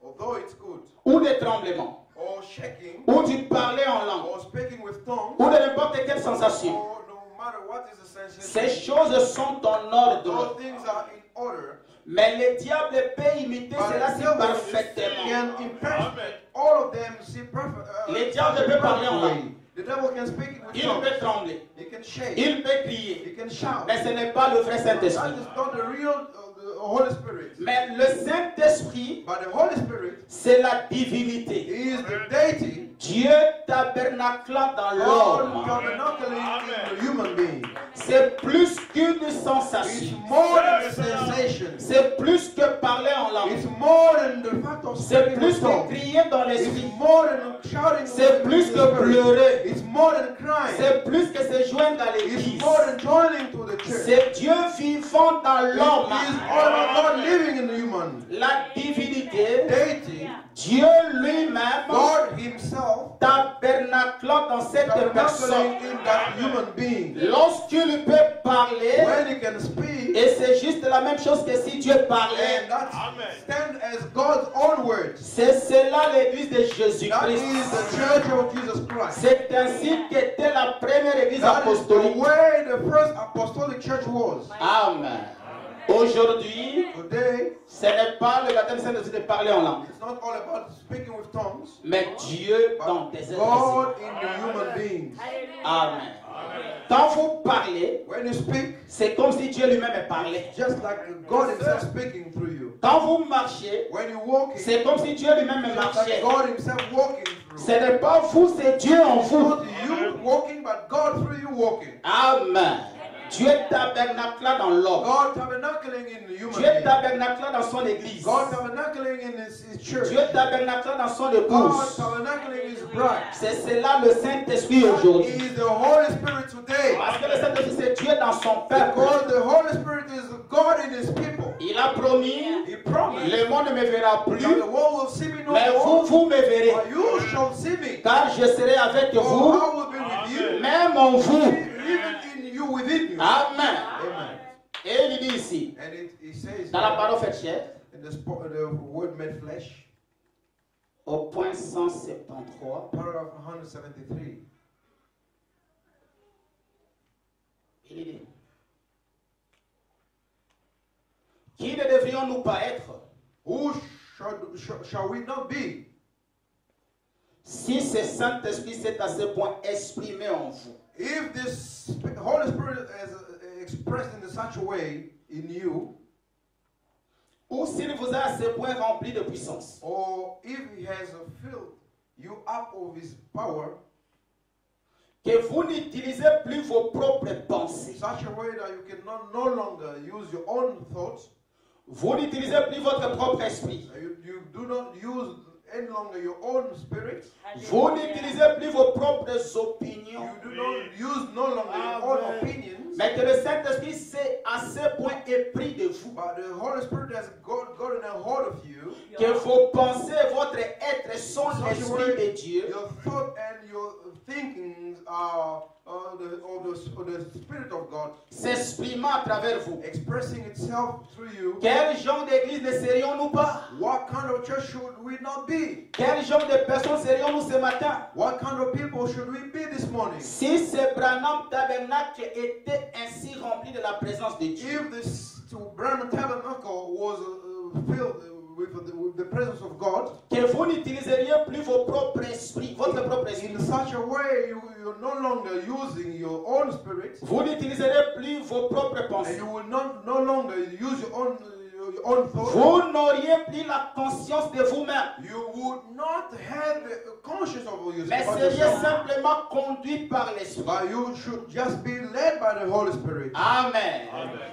Speaker 2: although it's good.
Speaker 1: Ou des tremblements.
Speaker 2: Or shaking,
Speaker 1: Ou du parler en langue.
Speaker 2: or speaking with tongues,
Speaker 1: Ou de n'importe quelle sensation.
Speaker 2: or no matter what is the sensation.
Speaker 1: Ces choses sont en ordre.
Speaker 2: Those things are in order.
Speaker 1: Mais le diable peut imiter
Speaker 2: But
Speaker 1: cela
Speaker 2: the
Speaker 1: si
Speaker 2: devil
Speaker 1: parfaitement.
Speaker 2: can impersonate all of them. See perfect.
Speaker 1: Le diable peut parler en langue.
Speaker 2: perfectly. The devil can speak it with
Speaker 1: Il
Speaker 2: tongues.
Speaker 1: peut trembler.
Speaker 2: He can shake.
Speaker 1: Il peut crier.
Speaker 2: He can shout.
Speaker 1: Mais ce n'est pas le vrai
Speaker 2: That
Speaker 1: Saint-Esprit.
Speaker 2: is not the real the Holy Spirit.
Speaker 1: Mais le Saint-Esprit,
Speaker 2: But the Holy Spirit
Speaker 1: c'est la divinité.
Speaker 2: is the deity.
Speaker 1: Dieu tabernaclant dans
Speaker 2: God
Speaker 1: l'homme.
Speaker 2: tabernacling in the human being.
Speaker 1: C'est plus qu'une
Speaker 2: It's
Speaker 1: sensation.
Speaker 2: more than a sensation.
Speaker 1: C'est plus que parler en langue.
Speaker 2: It's more than the fact of
Speaker 1: C'est
Speaker 2: speaking
Speaker 1: plus
Speaker 2: with
Speaker 1: que
Speaker 2: tongues.
Speaker 1: crier dans
Speaker 2: It's
Speaker 1: l'esprit.
Speaker 2: more than shouting.
Speaker 1: C'est
Speaker 2: in
Speaker 1: plus
Speaker 2: the
Speaker 1: que
Speaker 2: spirit.
Speaker 1: pleurer.
Speaker 2: It's more than crying.
Speaker 1: C'est plus que se joindre à l'église.
Speaker 2: It's more than joining to the church.
Speaker 1: C'est Dieu vivant dans l'homme.
Speaker 2: It is all about God living in the human.
Speaker 1: La divinité,
Speaker 2: Deity,
Speaker 1: Dieu lui-même,
Speaker 2: God Himself,
Speaker 1: tabernaclant dans cette personne.
Speaker 2: tabernacling in that human being.
Speaker 1: Lorsqu'il peut parler,
Speaker 2: When He can speak,
Speaker 1: et c'est juste la même chose que si Dieu parlait.
Speaker 2: and that stand as God's own words.
Speaker 1: C'est cela l'église de
Speaker 2: That
Speaker 1: Jésus-Christ.
Speaker 2: is the church of Jesus Christ.
Speaker 1: C'est ainsi qu'était la première église
Speaker 2: That is the
Speaker 1: apostolique.
Speaker 2: way the first apostolic church was.
Speaker 1: Amen. Aujourd'hui,
Speaker 2: Today,
Speaker 1: ce n'est pas le baptême Saint-Esprit de parler en langue,
Speaker 2: it's not all about speaking with tongues,
Speaker 1: mais Dieu dans
Speaker 2: but
Speaker 1: tes esprits.
Speaker 2: God in the human beings.
Speaker 1: Amen. Quand vous parlez,
Speaker 2: When you speak,
Speaker 1: c'est comme si Dieu lui-même parlait.
Speaker 2: just like God Himself speaking through you.
Speaker 1: Quand vous marchez,
Speaker 2: When you walking,
Speaker 1: c'est comme si Dieu lui-même
Speaker 2: just
Speaker 1: marchait.
Speaker 2: like God Himself walking
Speaker 1: Ce
Speaker 2: through.
Speaker 1: n'est pas vous, c'est Dieu en
Speaker 2: It's
Speaker 1: vous.
Speaker 2: not you walking, but God through you walking.
Speaker 1: Amen. Dieu tabernacla dans l'homme.
Speaker 2: God tabernacling in the human
Speaker 1: Dieu
Speaker 2: being.
Speaker 1: tabernacla dans son église.
Speaker 2: God tabernacling in His church.
Speaker 1: Dieu tabernacla dans son
Speaker 2: God
Speaker 1: épouse.
Speaker 2: tabernacling in His bride.
Speaker 1: C'est cela le Saint-Esprit
Speaker 2: He
Speaker 1: aujourd'hui.
Speaker 2: is the Holy Spirit today.
Speaker 1: Parce que le Saint-Esprit, c'est Dieu dans son peuple.
Speaker 2: Because the Holy Spirit is God in His people.
Speaker 1: Il a promis,
Speaker 2: He promised
Speaker 1: le monde ne me verra plus,
Speaker 2: that the world will see me no
Speaker 1: mais
Speaker 2: more,
Speaker 1: vous me verrez.
Speaker 2: but you shall see me.
Speaker 1: Car je serai avec
Speaker 2: For
Speaker 1: vous,
Speaker 2: I will be with you,
Speaker 1: même en vous.
Speaker 2: even in you, within you.
Speaker 1: Amen.
Speaker 2: Amen.
Speaker 1: Et il dit ici,
Speaker 2: And it says
Speaker 1: dans la parole faite chair,
Speaker 2: in the word made flesh,
Speaker 1: au point 173,
Speaker 2: paragraph 173.
Speaker 1: il dit, qui ne devrions-nous pas être
Speaker 2: Who shall we not be
Speaker 1: si ce Saint-Esprit s'est à ce point exprimé en vous?
Speaker 2: if this Holy Spirit is expressed in such a way in you,
Speaker 1: Ou s'il vous a à ce point rempli de puissance?
Speaker 2: or if He has filled you up of His power
Speaker 1: Que vous n'utilisez plus vos propres
Speaker 2: in
Speaker 1: pensées.
Speaker 2: such a way that you can no longer use your own thoughts,
Speaker 1: Vous n'utilisez plus votre propre esprit.
Speaker 2: you do not use any longer your own spirit,
Speaker 1: Vous n'utilisez plus vos propres opinions.
Speaker 2: you do not use no longer your own opinions,
Speaker 1: Mais que le Saint-Esprit s'est à ce point épris de vous.
Speaker 2: but the Holy Spirit has gotten a hold of you.
Speaker 1: Que vos pensées, votre être sont
Speaker 2: Such a
Speaker 1: l'Esprit
Speaker 2: way
Speaker 1: de Dieu.
Speaker 2: your thought and your thinkings are of the Spirit of God
Speaker 1: S'exprimant à travers vous.
Speaker 2: expressing itself through you.
Speaker 1: Quel genre d'église ne serions-nous pas?
Speaker 2: What kind of church should we not be?
Speaker 1: Quel genre de personnes serions-nous ce matin?
Speaker 2: What kind of people should we be this morning?
Speaker 1: Si ce Branham tabernacle était ainsi rempli de la présence de Dieu,
Speaker 2: If this Branham Tabernacle was filled with the presence of God,
Speaker 1: que vous n'utiliseriez plus vos propres esprits, votre propre esprit.
Speaker 2: in such a way you're no longer using your own spirit,
Speaker 1: Vous n'utiliserez plus vos propres
Speaker 2: and
Speaker 1: pensées.
Speaker 2: you will no longer use your own thoughts.
Speaker 1: Vous n'auriez plus la conscience de vous-même,
Speaker 2: You would not have the conscience of
Speaker 1: mais
Speaker 2: yourself,
Speaker 1: seriez simplement conduit par l'Esprit.
Speaker 2: but you should just be led by the Holy Spirit.
Speaker 1: Amen.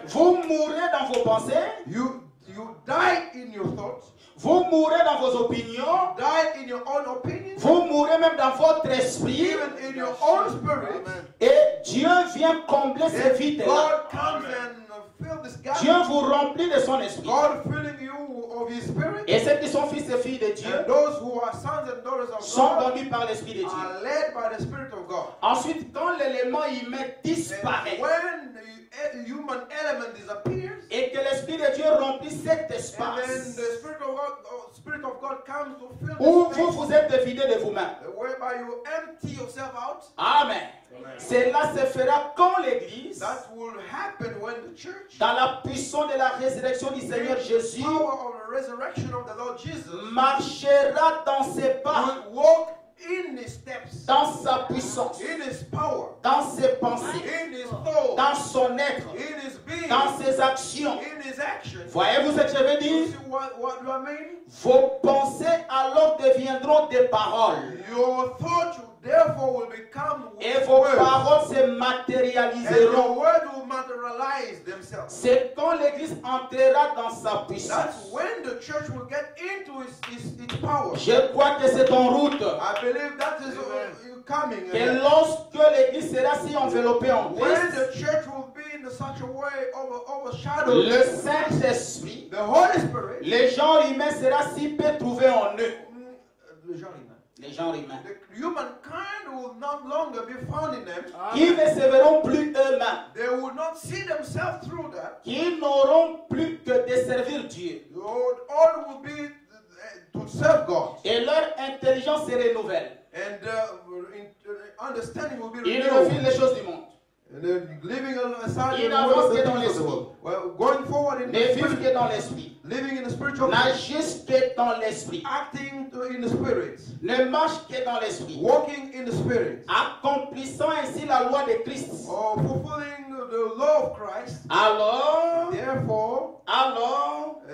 Speaker 1: Vous mourrez dans vos pensées,
Speaker 2: You die in your thoughts,
Speaker 1: vous mourrez dans vos opinions,
Speaker 2: die in your own opinions,
Speaker 1: vous mourrez même dans votre esprit,
Speaker 2: even in your own spirit.
Speaker 1: et Dieu vient combler ces
Speaker 2: If
Speaker 1: vides-là.
Speaker 2: God comes and fill this gap,
Speaker 1: Dieu vous remplit de son esprit.
Speaker 2: God filling you of His Spirit,
Speaker 1: Et ceux qui sont fils et filles de Dieu
Speaker 2: and those who are sons and daughters of
Speaker 1: sont
Speaker 2: God
Speaker 1: conduits par l'Esprit de Dieu.
Speaker 2: are led by the Spirit of God.
Speaker 1: Ensuite, quand l'élément humain
Speaker 2: And
Speaker 1: disparaît
Speaker 2: when the human element disappears,
Speaker 1: et que l'Esprit de Dieu remplit cet
Speaker 2: and then
Speaker 1: espace
Speaker 2: the Spirit of God comes to fill
Speaker 1: où
Speaker 2: this
Speaker 1: vous
Speaker 2: space,
Speaker 1: vous êtes vidé de vous-même.
Speaker 2: whereby you empty yourself out.
Speaker 1: Amen. Cela se fera quand l'Église,
Speaker 2: That will happen when the church,
Speaker 1: dans la puissance de la résurrection du Seigneur Jésus,
Speaker 2: power of the resurrection of the Lord Jesus,
Speaker 1: marchera dans ses pas,
Speaker 2: will walk in His steps,
Speaker 1: dans sa puissance,
Speaker 2: in His power,
Speaker 1: dans ses pensées,
Speaker 2: in His thought,
Speaker 1: dans son être,
Speaker 2: in His being,
Speaker 1: dans ses actions.
Speaker 2: in His action.
Speaker 1: Voyez-vous ce que je veux
Speaker 2: You
Speaker 1: dire?
Speaker 2: see what do I mean?
Speaker 1: Vos pensées alors deviendront des paroles.
Speaker 2: Your thoughts therefore will become
Speaker 1: Et vos
Speaker 2: words,
Speaker 1: paroles se
Speaker 2: and your
Speaker 1: matérialiseront.
Speaker 2: words will materialize themselves.
Speaker 1: C'est quand l'Église entrera dans sa
Speaker 2: That's
Speaker 1: puissance.
Speaker 2: when the church will get into its power.
Speaker 1: Je crois que c'est en route.
Speaker 2: I believe that is coming.
Speaker 1: Que lorsque l'Église sera si enveloppée en
Speaker 2: When
Speaker 1: Christ,
Speaker 2: the church will be in such a way overshadowed,
Speaker 1: le Saint-Esprit,
Speaker 2: the Holy Spirit,
Speaker 1: les gens humains sera si peu trouvé en eux.
Speaker 2: le genre humain,
Speaker 1: Les gens humains.
Speaker 2: the humankind will not longer be found in them.
Speaker 1: Qui ne se verront plus eux-mêmes.
Speaker 2: They will not see themselves through that.
Speaker 1: Qui n'auront plus que de servir Dieu.
Speaker 2: All will be to serve God.
Speaker 1: Et leur intelligence se renouvelle.
Speaker 2: And understanding will be
Speaker 1: Ils refusent
Speaker 2: renewed.
Speaker 1: les choses du monde.
Speaker 2: And then living aside
Speaker 1: Ils
Speaker 2: the
Speaker 1: n'avancent
Speaker 2: world
Speaker 1: que dans
Speaker 2: of the
Speaker 1: l'esprit.
Speaker 2: world. Well, going forward in
Speaker 1: Ne
Speaker 2: the
Speaker 1: vivent
Speaker 2: spirit,
Speaker 1: que dans l'esprit.
Speaker 2: living in the spiritual,
Speaker 1: N'agissent que dans l'esprit.
Speaker 2: acting in the spirit,
Speaker 1: Ne marchent que dans l'esprit.
Speaker 2: walking in the spirit,
Speaker 1: Accomplissant ainsi la loi de Christ.
Speaker 2: or fulfilling the law of Christ.
Speaker 1: Alors,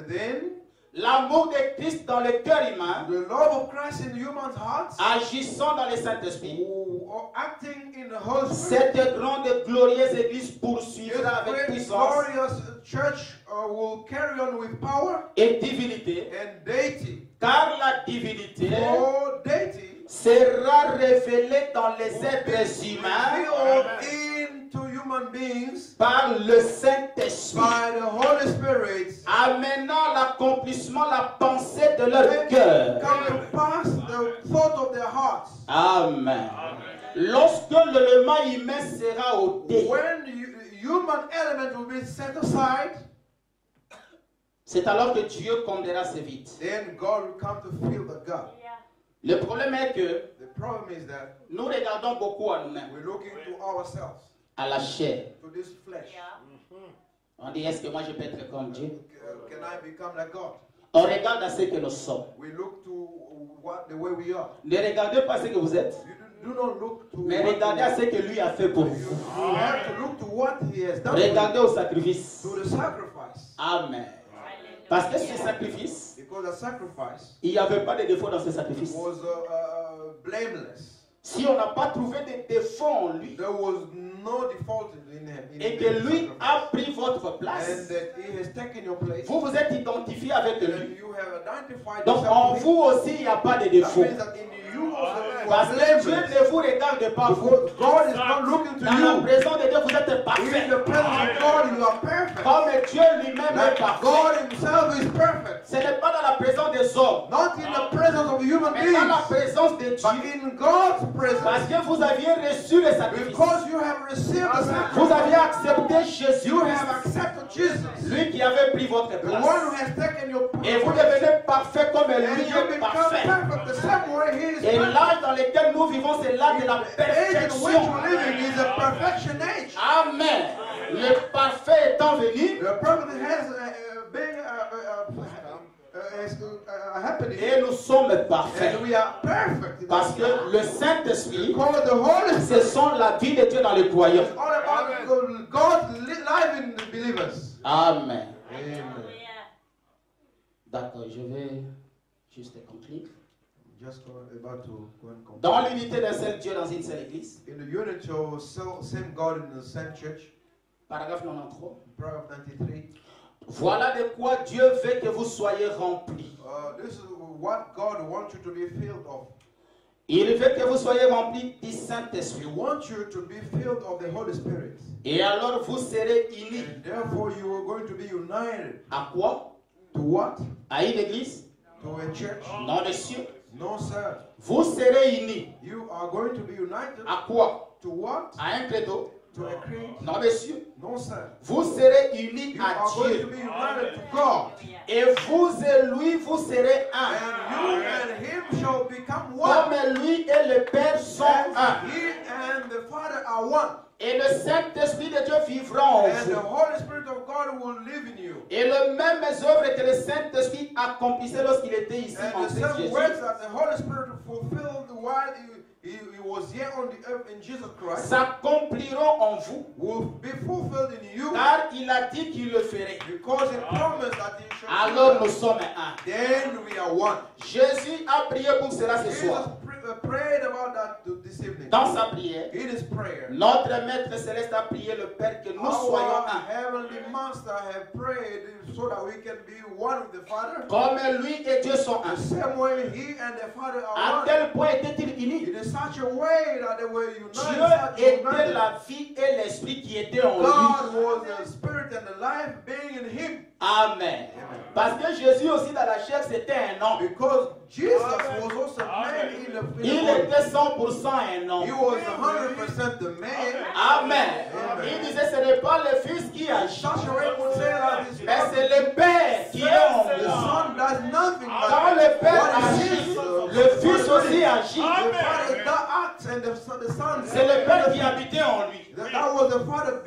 Speaker 2: Then
Speaker 1: l'amour de Christ dans le cœur humain,
Speaker 2: the love of Christ in human hearts,
Speaker 1: agissant dans le Saint-Esprit,
Speaker 2: or acting in the Holy Spirit.
Speaker 1: cette grande et glorieuse église poursuivra avec
Speaker 2: This great,
Speaker 1: puissance
Speaker 2: glorious church will carry on with power
Speaker 1: et divinité,
Speaker 2: and deity.
Speaker 1: car la divinité
Speaker 2: For deity
Speaker 1: sera révélée dans les êtres humains
Speaker 2: revealed into human beings
Speaker 1: par le Saint-Esprit,
Speaker 2: by the Holy Spirit,
Speaker 1: amenant l'accomplissement, la pensée de leur cœur.
Speaker 2: come to pass the thought of their hearts.
Speaker 1: Amen. Lorsque l'élément humain sera ôté,
Speaker 2: When the human element will be set aside,
Speaker 1: c'est alors que Dieu comblera ses vides.
Speaker 2: then God will come to fill the gap.
Speaker 1: Le problème est que
Speaker 2: The problem is that
Speaker 1: nous regardons beaucoup à nous-mêmes,
Speaker 2: we're looking to ourselves,
Speaker 1: à la chair.
Speaker 2: to this flesh.
Speaker 1: On dit, est-ce que moi je peux être comme Dieu?
Speaker 2: Can I become like God?
Speaker 1: On regarde à ce que nous sommes.
Speaker 2: We look to the way we are.
Speaker 1: Ne regardez pas ce que vous êtes,
Speaker 2: You do not look to
Speaker 1: mais
Speaker 2: what
Speaker 1: regardez à ce que lui a fait pour vous.
Speaker 2: you have to look to what He has done for
Speaker 1: Regardez au sacrifice.
Speaker 2: you, to the sacrifice.
Speaker 1: Amen. Parce que ce sacrifice,
Speaker 2: Because the sacrifice
Speaker 1: il n'y avait pas de défaut dans ce sacrifice.
Speaker 2: was blameless.
Speaker 1: Si on n'a pas trouvé de défaut en lui,
Speaker 2: There was no default in him.
Speaker 1: et que lui a pris votre place,
Speaker 2: And that He has taken your place.
Speaker 1: vous vous êtes identifié avec
Speaker 2: And
Speaker 1: lui.
Speaker 2: you have identified
Speaker 1: Donc
Speaker 2: yourself
Speaker 1: en
Speaker 2: with
Speaker 1: vous aussi, il n'y a pas de
Speaker 2: Him. That
Speaker 1: défaut.
Speaker 2: means that in you also you
Speaker 1: Parce
Speaker 2: are
Speaker 1: que Dieu
Speaker 2: blameless.
Speaker 1: ne vous regarde pas vous.
Speaker 2: Because God is not looking to
Speaker 1: Dans la
Speaker 2: you.
Speaker 1: présence de Dieu, vous êtes
Speaker 2: In
Speaker 1: parfait.
Speaker 2: the presence of God, you are perfect.
Speaker 1: Comme Dieu lui-même est
Speaker 2: Like
Speaker 1: parfait.
Speaker 2: God Himself is perfect.
Speaker 1: Ce n'est pas dans la présence des hommes,
Speaker 2: Not in the presence of human
Speaker 1: mais dans la
Speaker 2: beings,
Speaker 1: présence de
Speaker 2: but
Speaker 1: Dieu.
Speaker 2: in God's presence.
Speaker 1: Parce que vous aviez reçu le sacrifice.
Speaker 2: Because you have received the
Speaker 1: Vous aviez
Speaker 2: sacrifice.
Speaker 1: accepté Jésus,
Speaker 2: You have accepted Jesus,
Speaker 1: lui qui avait pris votre
Speaker 2: the one who
Speaker 1: place.
Speaker 2: has taken your
Speaker 1: Et vous
Speaker 2: place.
Speaker 1: devenez parfait comme
Speaker 2: And
Speaker 1: lui
Speaker 2: you
Speaker 1: est
Speaker 2: become
Speaker 1: parfait.
Speaker 2: perfect the same way He is
Speaker 1: Et
Speaker 2: perfect.
Speaker 1: l'âge dans lequel nous vivons, c'est l'âge de la
Speaker 2: The age in which
Speaker 1: perfection.
Speaker 2: we're living is a perfection age.
Speaker 1: Amen. Le parfait étant venu,
Speaker 2: The perfect has been happening.
Speaker 1: et nous sommes parfaits.
Speaker 2: And we are perfect.
Speaker 1: Parce que le Saint-Esprit,
Speaker 2: Because the Holy
Speaker 1: ce
Speaker 2: Spirit
Speaker 1: sont la vie de Dieu dans les croyants.
Speaker 2: is all about God's life in the believers.
Speaker 1: Amen.
Speaker 2: Amen.
Speaker 1: D'accord, je vais juste conclure.
Speaker 2: Just about to go and complete.
Speaker 1: Dans l'unité d'un seul Dieu dans une seule église,
Speaker 2: In the unity of same God in the same church,
Speaker 1: paragraphe 93.
Speaker 2: paragraph 93.
Speaker 1: Voilà de quoi Dieu veut que vous soyez remplis.
Speaker 2: This is what God wants you to be filled of.
Speaker 1: Il veut que vous soyez remplis du
Speaker 2: He
Speaker 1: Saint-Esprit.
Speaker 2: wants you to be filled of the Holy Spirit.
Speaker 1: Et alors vous serez unis.
Speaker 2: And therefore you are going to be united.
Speaker 1: À quoi?
Speaker 2: To what?
Speaker 1: À une église?
Speaker 2: To a church?
Speaker 1: Non, les cieux.
Speaker 2: No, sir.
Speaker 1: Vous serez unis.
Speaker 2: You are going to be united.
Speaker 1: À quoi?
Speaker 2: To what?
Speaker 1: À un credo?
Speaker 2: To a creed?
Speaker 1: Non, les cieux.
Speaker 2: No, sir.
Speaker 1: Vous serez unis
Speaker 2: You
Speaker 1: à
Speaker 2: are going to
Speaker 1: Dieu.
Speaker 2: be united to God.
Speaker 1: Et vous et lui, vous serez
Speaker 2: And
Speaker 1: un.
Speaker 2: you and Him shall become one.
Speaker 1: Comme lui et le Père sont
Speaker 2: And
Speaker 1: un.
Speaker 2: He and the Father are one.
Speaker 1: Et le Saint-Esprit de Dieu vivra en
Speaker 2: And the
Speaker 1: vous.
Speaker 2: Holy Spirit of God will live in you.
Speaker 1: Et les mêmes œuvres que le Saint-Esprit accomplissait lorsqu'il était ici en
Speaker 2: And the
Speaker 1: Christ
Speaker 2: same
Speaker 1: Jésus
Speaker 2: works that the Holy Spirit fulfilled while he was here on the earth in Jesus Christ
Speaker 1: s'accompliront en vous.
Speaker 2: will be fulfilled in you,
Speaker 1: Car il a dit qu'il le ferait.
Speaker 2: because He promised that He shall
Speaker 1: Alors
Speaker 2: do
Speaker 1: nous
Speaker 2: that.
Speaker 1: sommes un.
Speaker 2: Then we are one.
Speaker 1: Jésus a prié pour cela ce
Speaker 2: Jesus
Speaker 1: soir.
Speaker 2: prayed about that this evening.
Speaker 1: Dans sa prière,
Speaker 2: In His prayer,
Speaker 1: notre Maître Céleste a prié le Père que nous soyons
Speaker 2: our
Speaker 1: un.
Speaker 2: Heavenly Master have prayed so that we can be one with the Father.
Speaker 1: Comme lui et Dieu sont un.
Speaker 2: The same way He and the Father
Speaker 1: À
Speaker 2: are one.
Speaker 1: quel point était-il unis?
Speaker 2: In such a way that they were united.
Speaker 1: Dieu
Speaker 2: such
Speaker 1: était
Speaker 2: united.
Speaker 1: la vie et l'esprit qui étaient en
Speaker 2: God
Speaker 1: lui.
Speaker 2: was the Spirit and the life being in Him.
Speaker 1: Amen. Parce que Jésus aussi dans la chair c'était un homme.
Speaker 2: Because Jesus was also man in the
Speaker 1: Il
Speaker 2: body.
Speaker 1: était 100% un homme.
Speaker 2: He was 100% the man.
Speaker 1: Amen. Il disait ce n'est pas le Fils qui agit,
Speaker 2: Such a way would say that it's
Speaker 1: mais
Speaker 2: not
Speaker 1: c'est le Père qui est en
Speaker 2: the
Speaker 1: moi.
Speaker 2: Son does nothing
Speaker 1: Quand
Speaker 2: but
Speaker 1: le Père
Speaker 2: What he
Speaker 1: agit,
Speaker 2: sees,
Speaker 1: le Fils aussi agit.
Speaker 2: The Father that acts and the Son.
Speaker 1: C'est le Père qui habitait en lui.
Speaker 2: That was the Father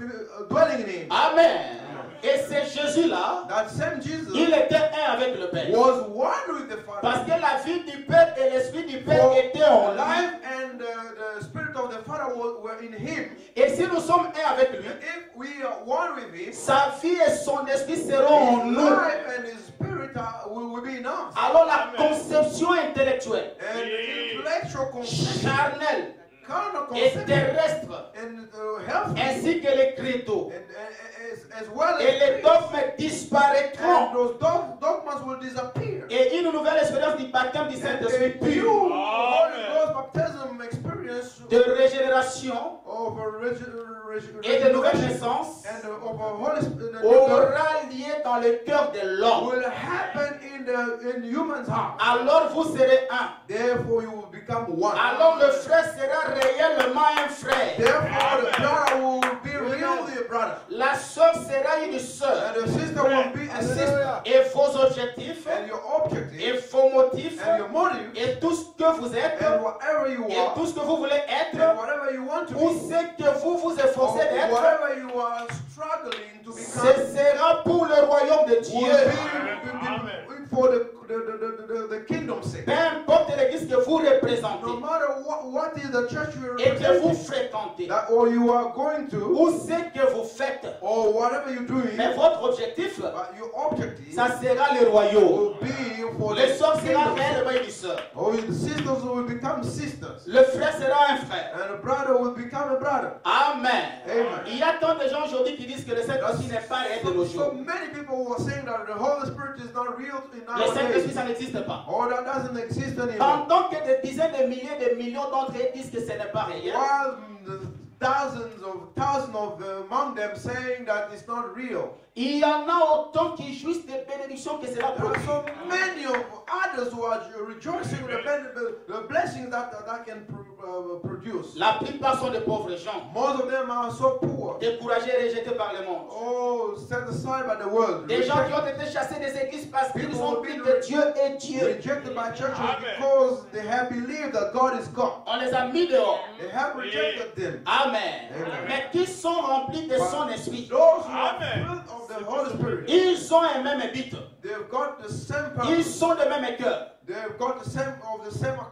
Speaker 2: dwelling in him.
Speaker 1: Amen. Et c'est Jésus-là,
Speaker 2: That same Jesus
Speaker 1: il était un avec le Père.
Speaker 2: was one with the Father.
Speaker 1: Parce que la vie du Père et l'Esprit du Père étaient en lui.
Speaker 2: Life and the Spirit of the Father were in him.
Speaker 1: Et si nous sommes un avec lui,
Speaker 2: And if we are one with him,
Speaker 1: sa vie et son esprit seront en
Speaker 2: his
Speaker 1: nous.
Speaker 2: life and his spirit will be in us.
Speaker 1: Alors la conception intellectuelle,
Speaker 2: And intellectual conception,
Speaker 1: charnelle
Speaker 2: carnal
Speaker 1: et
Speaker 2: conception,
Speaker 1: terrestre,
Speaker 2: and health,
Speaker 1: ainsi que les credos
Speaker 2: as well
Speaker 1: et les
Speaker 2: as
Speaker 1: dogmes disparaîtront.
Speaker 2: and those dogmas will disappear.
Speaker 1: Et une nouvelle expérience du baptême du
Speaker 2: And
Speaker 1: Saint-Esprit
Speaker 2: a
Speaker 1: pur,
Speaker 2: new Holy Ghost baptism experience
Speaker 1: de régénération
Speaker 2: of
Speaker 1: et de nouvelle naissance
Speaker 2: and of a Holy Spirit
Speaker 1: aura lieu dans le cœur de l'homme.
Speaker 2: will happen in human's heart.
Speaker 1: Alors vous serez un.
Speaker 2: Therefore you will become one.
Speaker 1: Alors le frère sera réellement un frère.
Speaker 2: Therefore the brother will be really a brother.
Speaker 1: La sœur sera une sœur.
Speaker 2: And the sister will be a sister.
Speaker 1: Et vos objectifs,
Speaker 2: And your
Speaker 1: et
Speaker 2: objective
Speaker 1: vos motifs,
Speaker 2: and your motive
Speaker 1: et tout ce que vous êtes,
Speaker 2: and whatever you
Speaker 1: et
Speaker 2: are
Speaker 1: tout ce que vous voulez
Speaker 2: and
Speaker 1: être,
Speaker 2: whatever you want to
Speaker 1: ou
Speaker 2: be
Speaker 1: ce que vous vous
Speaker 2: or
Speaker 1: efforcez d'être,
Speaker 2: whatever you are struggling to
Speaker 1: ce
Speaker 2: become
Speaker 1: sera pour le royaume de Dieu.
Speaker 2: will be for the kingdom's sake.
Speaker 1: Peu importe l'église que vous
Speaker 2: No
Speaker 1: représentez
Speaker 2: matter what is the church you
Speaker 1: et que vous
Speaker 2: represent,
Speaker 1: fréquentez,
Speaker 2: that or you are going to,
Speaker 1: ou ce que vous faites,
Speaker 2: or whatever you're doing,
Speaker 1: mais votre objectif,
Speaker 2: but your objective
Speaker 1: ça sera le royaume.
Speaker 2: will be for
Speaker 1: Les
Speaker 2: the
Speaker 1: sœurs sera
Speaker 2: kingdom's sake.
Speaker 1: réellement une sœur.
Speaker 2: Or the sisters will become sisters,
Speaker 1: Le frère sera un frère.
Speaker 2: and a brother will become a brother.
Speaker 1: Amen.
Speaker 2: Amen.
Speaker 1: Il y a tant de gens aujourd'hui qui disent que le Saint-Esprit n'est pas réel de nos
Speaker 2: So
Speaker 1: jours.
Speaker 2: many people were saying that the Holy Spirit is not real in
Speaker 1: Le Saint-Esprit,
Speaker 2: nowadays,
Speaker 1: ça n'existe pas.
Speaker 2: or that doesn't exist anymore.
Speaker 1: Pendant que des dizaines de milliers de millions d'entre eux disent que ce n'est pas réel,
Speaker 2: While thousands of among them saying that it's not real.
Speaker 1: il y en a autant qui jouissent des bénédictions que cela
Speaker 2: There are
Speaker 1: produit.
Speaker 2: so many of others who are rejoicing with the blessings that can produce.
Speaker 1: La plupart sont de pauvres gens,
Speaker 2: Most of them are so poor.
Speaker 1: découragés et rejetés par le monde.
Speaker 2: Oh, set aside by the world.
Speaker 1: Des gens qui ont été chassés des églises parce qu'ils ont dit que Dieu est Dieu.
Speaker 2: Rejected by churches because they have believed that God is God.
Speaker 1: On les a mis dehors.
Speaker 2: They have rejected them.
Speaker 1: Amen.
Speaker 2: Amen.
Speaker 1: Mais qui sont remplis de son esprit,
Speaker 2: Those who are filled of the Holy Spirit,
Speaker 1: ils ont un même but.
Speaker 2: they've got the same
Speaker 1: Ils
Speaker 2: purpose.
Speaker 1: sont de même cœur.
Speaker 2: They've got the same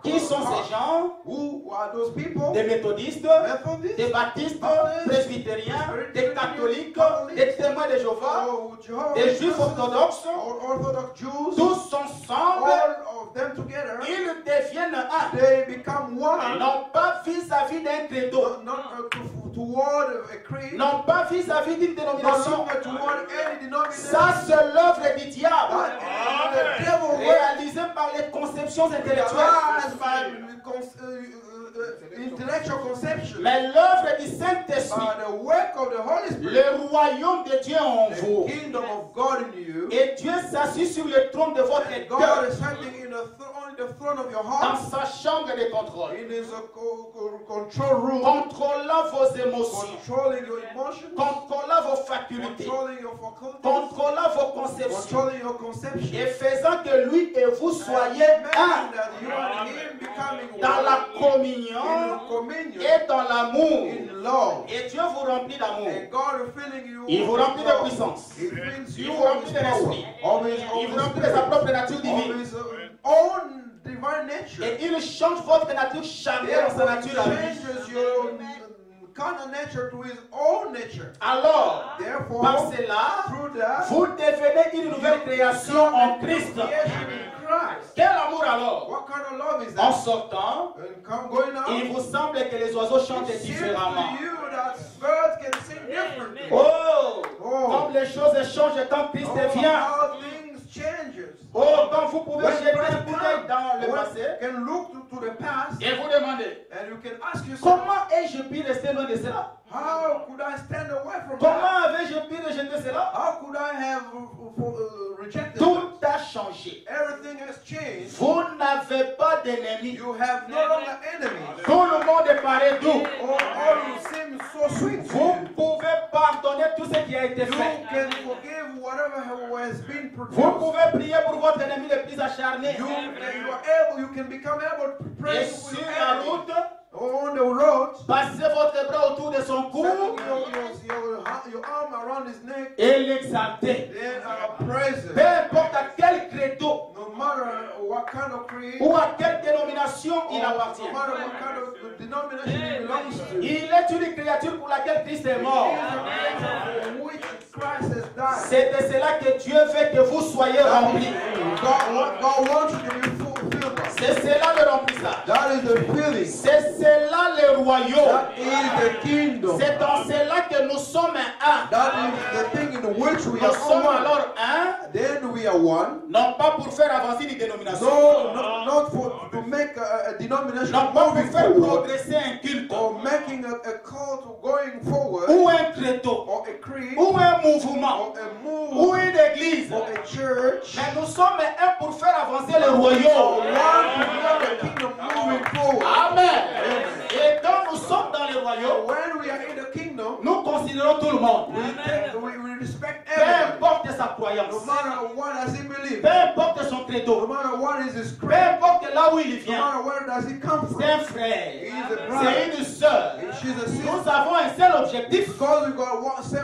Speaker 1: Qui sont ces gens?
Speaker 2: Who are those people?
Speaker 1: Des méthodistes,
Speaker 2: Methodists,
Speaker 1: des baptistes,
Speaker 2: Baptistes,
Speaker 1: presbytériens, des catholiques,
Speaker 2: Catholiques,
Speaker 1: des témoins de Jéhovah,
Speaker 2: oh, Jehovah's
Speaker 1: des juifs
Speaker 2: Witnesses,
Speaker 1: orthodoxes,
Speaker 2: or Orthodox Jews,
Speaker 1: tous ensemble,
Speaker 2: all of them together,
Speaker 1: ils deviennent un.
Speaker 2: they become one.
Speaker 1: Non pas vis-à-vis d'un credo,
Speaker 2: Not toward a creed,
Speaker 1: non pas vis-à-vis d'une
Speaker 2: not
Speaker 1: dénomination.
Speaker 2: longer toward any denomination.
Speaker 1: Ça, c'est l'œuvre du diable,
Speaker 2: That is the devil
Speaker 1: réalisée par les conceptions intellectuelles.
Speaker 2: realized by intellectual conception,
Speaker 1: Mais l'œuvre du Saint-Esprit,
Speaker 2: by the work of the Holy Spirit,
Speaker 1: le royaume de Dieu en
Speaker 2: the
Speaker 1: vous.
Speaker 2: kingdom of God in you,
Speaker 1: Et Dieu s'assit sur le trône de votre
Speaker 2: and God
Speaker 1: cœur,
Speaker 2: is sitting on the throne of your
Speaker 1: dans
Speaker 2: heart,
Speaker 1: sa chambre de contrôle,
Speaker 2: in his control room,
Speaker 1: contrôlant vos émotions,
Speaker 2: controlling your emotions,
Speaker 1: contrôlant vos facultés,
Speaker 2: controlling your faculties,
Speaker 1: contrôlant vos conceptions,
Speaker 2: controlling your conception,
Speaker 1: et faisant que lui et vous soyez un
Speaker 2: that you and him becoming
Speaker 1: dans la
Speaker 2: one
Speaker 1: communion
Speaker 2: in communion,
Speaker 1: et dans l'amour.
Speaker 2: in love.
Speaker 1: Et Dieu vous remplit d'amour.
Speaker 2: And God is filling you
Speaker 1: Il vous
Speaker 2: with
Speaker 1: remplit de
Speaker 2: love.
Speaker 1: puissance.
Speaker 2: He fills
Speaker 1: Il
Speaker 2: you
Speaker 1: vous
Speaker 2: with
Speaker 1: remplit
Speaker 2: his
Speaker 1: de
Speaker 2: power,
Speaker 1: l'esprit.
Speaker 2: of his
Speaker 1: Il vous
Speaker 2: own
Speaker 1: remplit de sa
Speaker 2: spirit,
Speaker 1: propre nature
Speaker 2: of
Speaker 1: divine.
Speaker 2: his own divine nature.
Speaker 1: Et il change votre nature charnelle en sa
Speaker 2: Therefore,
Speaker 1: nature à lui.
Speaker 2: he changes your carnal nature to his own nature.
Speaker 1: Alors,
Speaker 2: Therefore,
Speaker 1: par cela,
Speaker 2: through that,
Speaker 1: vous devenez une nouvelle création en Christ.
Speaker 2: creation in Christ.
Speaker 1: Quel amour alors?
Speaker 2: What kind of love is
Speaker 1: En
Speaker 2: that?
Speaker 1: sortant,
Speaker 2: And come going out,
Speaker 1: il vous semble que les oiseaux chantent
Speaker 2: it seems
Speaker 1: différemment.
Speaker 2: to you that birds can sing differently.
Speaker 1: Oh,
Speaker 2: Oh.
Speaker 1: comme les choses changent quand Christ
Speaker 2: Oh,
Speaker 1: vient.
Speaker 2: how things changes.
Speaker 1: Oh, quand vous pouvez
Speaker 2: When
Speaker 1: jeter un
Speaker 2: Christ
Speaker 1: coup d'œil dans le
Speaker 2: comes,
Speaker 1: passé
Speaker 2: one can look to the past
Speaker 1: et vous demander,
Speaker 2: and you can ask yourself,
Speaker 1: comment ai-je pu rester loin de cela?
Speaker 2: how could I stand away from that?
Speaker 1: Comment avais-je pu rejeter cela?
Speaker 2: How could I have rejected that?
Speaker 1: Tout a changé.
Speaker 2: Everything has changed.
Speaker 1: Vous n'avez pas d'ennemis.
Speaker 2: You have no longer enemies.
Speaker 1: Tout le monde est pareil doux.
Speaker 2: All seem so sweet to
Speaker 1: Vous
Speaker 2: you.
Speaker 1: pouvez pardonner tout ce qui a été
Speaker 2: You
Speaker 1: fait.
Speaker 2: can forgive whatever has been
Speaker 1: Vous
Speaker 2: produced.
Speaker 1: pouvez prier pour votre ennemi le plus acharné.
Speaker 2: You can become able to pray
Speaker 1: Et
Speaker 2: for
Speaker 1: sur
Speaker 2: your
Speaker 1: la
Speaker 2: enemy.
Speaker 1: route,
Speaker 2: On the road,
Speaker 1: passez votre bras autour de son cou
Speaker 2: your arm around his neck,
Speaker 1: et l'exaltez.
Speaker 2: then praise
Speaker 1: Peu
Speaker 2: him.
Speaker 1: importe à quel credo
Speaker 2: No matter what kind of creed,
Speaker 1: ou à quelle dénomination il appartient.
Speaker 2: no matter what kind of denomination he belongs to,
Speaker 1: Il est une créature pour laquelle Christ est mort.
Speaker 2: for which Christ has died.
Speaker 1: C'est de cela que Dieu veut que vous soyez remplis.
Speaker 2: God wants you to be fulfilled.
Speaker 1: C'est cela le remplissage.
Speaker 2: That is the filling.
Speaker 1: C'est cela le royaume.
Speaker 2: That is the kingdom.
Speaker 1: C'est dans cela que nous sommes un.
Speaker 2: That is the thing in which we
Speaker 1: Nous
Speaker 2: are
Speaker 1: sommes
Speaker 2: one.
Speaker 1: alors un,
Speaker 2: Then we are one.
Speaker 1: non pas pour faire avancer une dénomination,
Speaker 2: No, not to make a denomination
Speaker 1: non pas pour
Speaker 2: moving
Speaker 1: faire
Speaker 2: forward,
Speaker 1: progresser un culte,
Speaker 2: or making a call to going forward,
Speaker 1: ou un credo,
Speaker 2: or a creed,
Speaker 1: ou un mouvement,
Speaker 2: or a move,
Speaker 1: ou une église.
Speaker 2: or a church.
Speaker 1: Mais nous sommes un pour faire avancer le
Speaker 2: Or
Speaker 1: royaume.
Speaker 2: one to make the kingdom moving forward.
Speaker 1: Amen. Et quand nous sommes dans le royaume,
Speaker 2: When we are in the kingdom,
Speaker 1: nous considérons tout le monde.
Speaker 2: we respect
Speaker 1: Peu
Speaker 2: everybody.
Speaker 1: importe sa croyance,
Speaker 2: No matter what does he believe,
Speaker 1: peu importe son
Speaker 2: no
Speaker 1: credo,
Speaker 2: matter what is his
Speaker 1: peu
Speaker 2: creed,
Speaker 1: importe là où il
Speaker 2: no
Speaker 1: vient.
Speaker 2: matter where does he come
Speaker 1: C'est un
Speaker 2: from.
Speaker 1: frère,
Speaker 2: He is a brother.
Speaker 1: c'est une sœur.
Speaker 2: She's a sister.
Speaker 1: Nous avons un seul objectif.
Speaker 2: Because we got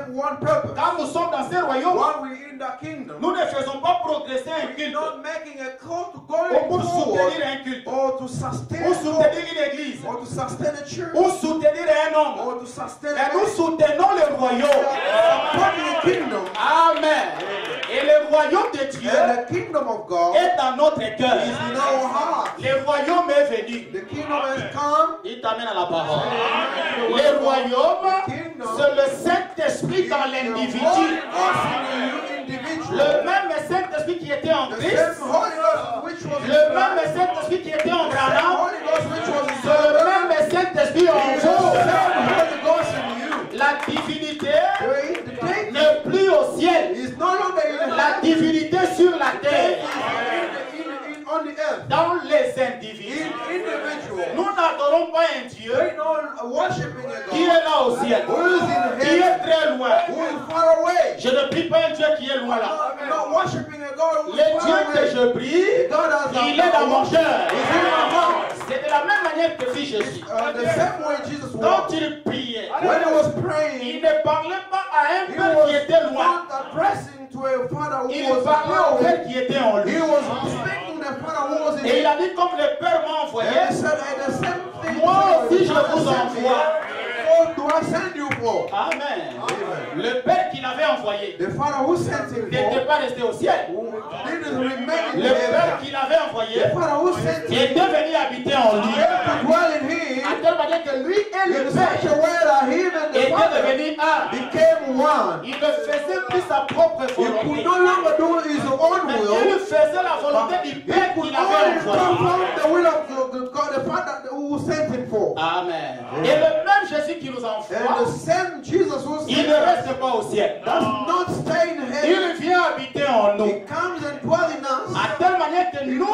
Speaker 2: one purpose.
Speaker 1: Quand nous sommes dans ce royaume,
Speaker 2: While we're in the kingdom,
Speaker 1: nous ne faisons pas progresser un
Speaker 2: we're
Speaker 1: culte
Speaker 2: not making a call to
Speaker 1: ou
Speaker 2: going
Speaker 1: pour soutenir
Speaker 2: forward,
Speaker 1: un culte,
Speaker 2: or to sustain
Speaker 1: ou
Speaker 2: a
Speaker 1: soutenir une église,
Speaker 2: or to sustain a church,
Speaker 1: ou soutenir un homme.
Speaker 2: or to sustain
Speaker 1: Mais nous soutenons le royaume.
Speaker 2: supporting the kingdom.
Speaker 1: Amen. Et le royaume de Dieu
Speaker 2: And the kingdom of God
Speaker 1: est dans notre cœur.
Speaker 2: is in our heart.
Speaker 1: Le royaume est venu.
Speaker 2: The kingdom has come.
Speaker 1: Il t'amène à la parole. Le royaume, c'est le Saint-Esprit dans l'individu. Le même Saint-Esprit qui était en Christ, le même Saint-Esprit qui était en Branham, c'est le même Saint-Esprit en vous. La divinité n'est plus au ciel. La divinité sur la terre. Dans les individus. Nous n'adorons pas un Dieu qui est là au ciel, qui est très loin. Je ne prie pas un Dieu qui est loin là. Le Dieu que je prie, il est dans mon cœur. C'est de la même manière que si Jésus, quand il priait, il ne parlait pas à un père qui était loin. Il parlait au père qui était en lui. Et il a dit, comme le Père m'a envoyé, moi aussi je vous envoie. Amen. Le Père qui l'avait envoyé n'était pas resté au ciel. Le Père qui l'avait envoyé était venu habiter en lui. À telle manière que lui et le Père étaient devenus un. Il ne faisait plus sa propre volonté. Mais il faisait la volonté du Père qui l'avait envoyé. Amen. Et le même Jésus qui nous envoie, il ne reste pas au ciel. Il vient habiter en nous. À telle manière que nous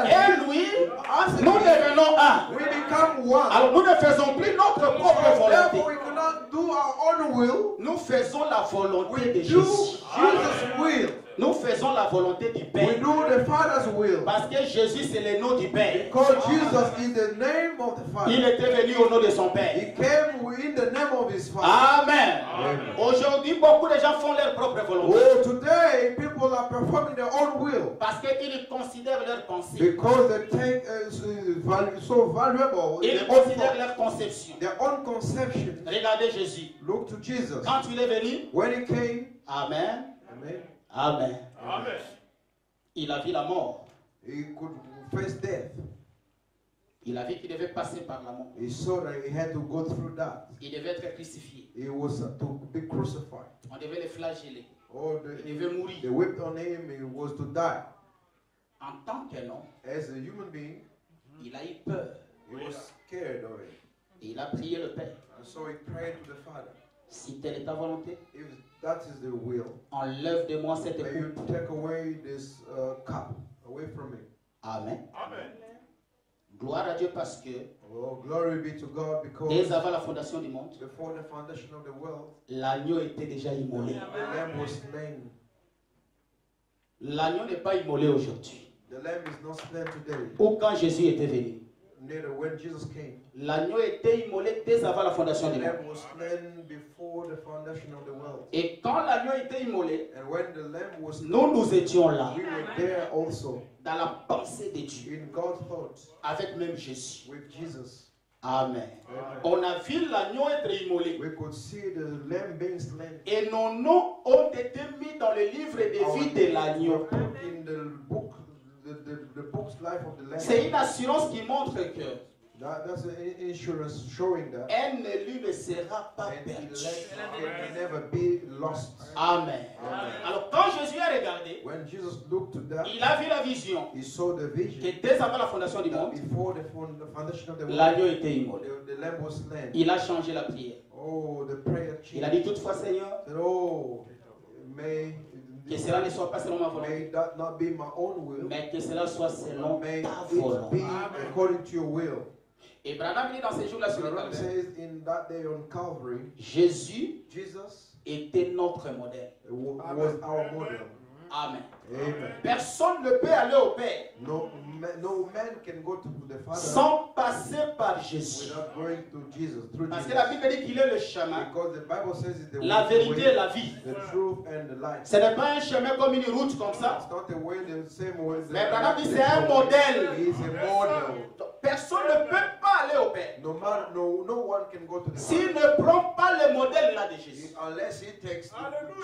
Speaker 1: et lui, nous devenons un. Alors nous ne faisons plus notre propre volonté. Nous faisons la volonté de Jésus. Nous faisons la volonté du Père. Parce que Jésus c'est le nom du Père. Il était venu au nom de son Père. Amen. Aujourd'hui, beaucoup de gens font leur propre volonté. Parce qu'ils considèrent leur pensée. Ils considèrent leur conception. Regardez Jésus. Quand il est venu, Amen. Amen. Il a vu la mort. Il a vu qu'il devait passer par la mort. Il devait être crucifié. On devait le flageller. Il devait mourir. En tant qu'homme, il a eu peur. Et il a prié le Père. Si telle est ta volonté, enlève de moi cette coupe. Amen. Gloire à Dieu parce que dès avant la fondation du monde, l'agneau était déjà immolé. L'agneau n'est pas immolé aujourd'hui.
Speaker 2: The lamb is not slain today.
Speaker 1: Ou quand Jésus était venu.
Speaker 2: Neither when Jesus came.
Speaker 1: L'agneau était immolé dès avant la fondation
Speaker 2: The
Speaker 1: du monde.
Speaker 2: lamb was slain before the foundation of the world.
Speaker 1: Et quand l'agneau était immolé,
Speaker 2: And when the lamb was slain,
Speaker 1: nous étions là,
Speaker 2: we were there also
Speaker 1: dans la pensée de Dieu,
Speaker 2: in God's thoughts
Speaker 1: avec même Jésus.
Speaker 2: with Jesus.
Speaker 1: Amen.
Speaker 2: Amen.
Speaker 1: On a vu l'agneau être immolé.
Speaker 2: We could see the lamb being slain.
Speaker 1: Et nos noms ont été mis dans le livre de
Speaker 2: Our
Speaker 1: vie de
Speaker 2: names
Speaker 1: l'agneau.
Speaker 2: were put in the book, the book's life of the lamb.
Speaker 1: C'est une assurance qui montre que
Speaker 2: That's an insurance showing that.
Speaker 1: un élu ne sera pas
Speaker 2: And
Speaker 1: perdu.
Speaker 2: elect can never be lost.
Speaker 1: Amen.
Speaker 2: Amen.
Speaker 1: Alors quand Jésus a regardé,
Speaker 2: When Jesus looked to that,
Speaker 1: il a vu la vision
Speaker 2: he saw the vision
Speaker 1: que dès avant la fondation du
Speaker 2: that
Speaker 1: monde,
Speaker 2: before the foundation of the world,
Speaker 1: l'agneau était immolé.
Speaker 2: the lamb was slain.
Speaker 1: Il a changé la prière.
Speaker 2: Oh, the prayer
Speaker 1: Il a
Speaker 2: changed.
Speaker 1: dit toutefois, Seigneur,
Speaker 2: Said, oh, may
Speaker 1: que cela ne soit pas selon ma volonté,
Speaker 2: may that not be my own will,
Speaker 1: mais que cela soit selon
Speaker 2: may
Speaker 1: ta
Speaker 2: it be
Speaker 1: volonté.
Speaker 2: according to your will.
Speaker 1: Et Branham dit dans ces jours-là sur le
Speaker 2: Branham
Speaker 1: Calvaire,
Speaker 2: says in that day on Calvary,
Speaker 1: Jésus
Speaker 2: Jesus
Speaker 1: était notre modèle.
Speaker 2: was our model.
Speaker 1: Amen.
Speaker 2: Amen.
Speaker 1: Personne ne peut aller au Père
Speaker 2: No man can go to the Father
Speaker 1: sans passer par Jésus.
Speaker 2: without going to Jesus, through
Speaker 1: Parce que
Speaker 2: Jesus.
Speaker 1: la Bible dit qu'il est le chemin,
Speaker 2: Because the Bible says it's the
Speaker 1: la
Speaker 2: way,
Speaker 1: vérité et la vie.
Speaker 2: the truth and the light.
Speaker 1: Ce n'est pas un chemin comme une route comme ça.
Speaker 2: It's not the way, the same way.
Speaker 1: Mais Branham dit c'est un modèle.
Speaker 2: He is a model.
Speaker 1: Personne ne peut pas aller au Père
Speaker 2: No one can go to the
Speaker 1: s'il
Speaker 2: Father
Speaker 1: ne prend pas le modèle là de Jésus.
Speaker 2: unless he takes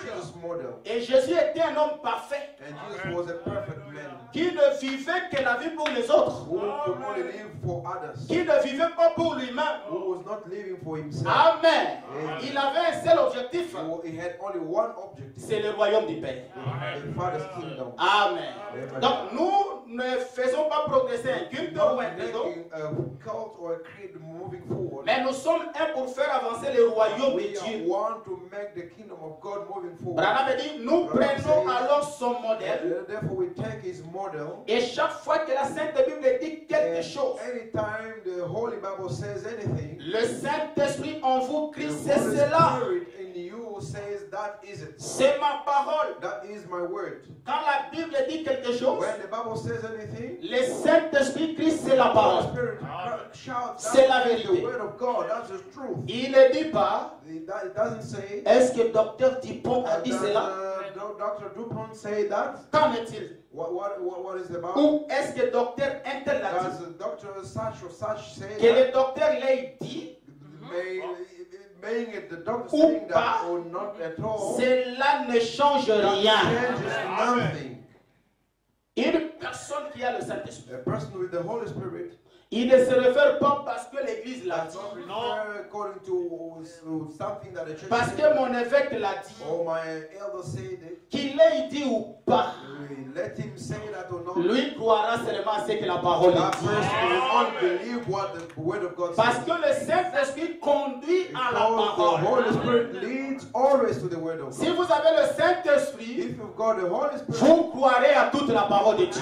Speaker 2: Jesus' model.
Speaker 1: Et Jésus était un homme parfait
Speaker 2: And Jesus was a perfect man
Speaker 1: qui ne vivait que la vie pour les autres,
Speaker 2: who could only live for others,
Speaker 1: qui ne vivait pas pour lui-même.
Speaker 2: who was not living for himself.
Speaker 1: Amen.
Speaker 2: Amen.
Speaker 1: Il avait un seul objectif,
Speaker 2: He had only one objective,
Speaker 1: c'est le royaume du Père.
Speaker 2: the Father's kingdom.
Speaker 1: Amen.
Speaker 2: Amen.
Speaker 1: Donc nous ne faisons pas progresser un culte
Speaker 2: Not
Speaker 1: ou un credo,
Speaker 2: making a cult or a creed moving forward.
Speaker 1: mais nous sommes un pour faire avancer le royaume de
Speaker 2: We
Speaker 1: Dieu.
Speaker 2: want to make the kingdom of God moving forward.
Speaker 1: Branham dit, nous prenons alors son modèle
Speaker 2: Therefore, we take his model.
Speaker 1: et chaque fois que la Sainte Bible dit quelque
Speaker 2: And
Speaker 1: chose,
Speaker 2: anytime the Holy Bible says anything,
Speaker 1: le Saint-Esprit en vous crie,
Speaker 2: the
Speaker 1: c'est
Speaker 2: Holy
Speaker 1: cela.
Speaker 2: Spirit in you says that is it.
Speaker 1: C'est ma parole.
Speaker 2: That is my word.
Speaker 1: Quand la Bible dit quelque chose,
Speaker 2: When the Bible says anything,
Speaker 1: le Saint-Esprit crie, c'est la
Speaker 2: the Holy
Speaker 1: parole.
Speaker 2: Spirit shouts,
Speaker 1: C'est la
Speaker 2: that is the
Speaker 1: vérité.
Speaker 2: word of God. That's the truth.
Speaker 1: Il ne dit pas,
Speaker 2: It doesn't say.
Speaker 1: est-ce que Docteur Dupont a dit
Speaker 2: Does,
Speaker 1: cela?
Speaker 2: Dr. DuPont say that?
Speaker 1: Qu'en est-il?
Speaker 2: What is it about?
Speaker 1: Ou est-ce que Docteur Intel l'a
Speaker 2: Does
Speaker 1: dit?
Speaker 2: Dr. Such or such say
Speaker 1: Que
Speaker 2: that?
Speaker 1: le docteur l'ait dit,
Speaker 2: Maying it the doctor
Speaker 1: Ou
Speaker 2: saying
Speaker 1: pas,
Speaker 2: that or not at all,
Speaker 1: cela ne change rien.
Speaker 2: changes nothing.
Speaker 1: Une personne qui a le Saint-Esprit,
Speaker 2: A person with the Holy Spirit
Speaker 1: il ne se réfère pas parce que l'Église l'a
Speaker 2: does
Speaker 1: dit,
Speaker 2: not refer according to something that the church
Speaker 1: parce
Speaker 2: said,
Speaker 1: que mon évêque l'a dit,
Speaker 2: or my elder said it.
Speaker 1: qu'il l'ait dit ou pas,
Speaker 2: Let him say that or not.
Speaker 1: lui croira seulement à ce que la parole
Speaker 2: That
Speaker 1: dit.
Speaker 2: person will only believe what the word of God
Speaker 1: Parce
Speaker 2: says.
Speaker 1: que le Saint-Esprit conduit à la
Speaker 2: Because the Holy
Speaker 1: parole.
Speaker 2: Spirit leads always to the word of
Speaker 1: Si
Speaker 2: God.
Speaker 1: vous avez le Saint-Esprit,
Speaker 2: If you've got the Holy Spirit,
Speaker 1: vous croirez à toute la parole de Dieu.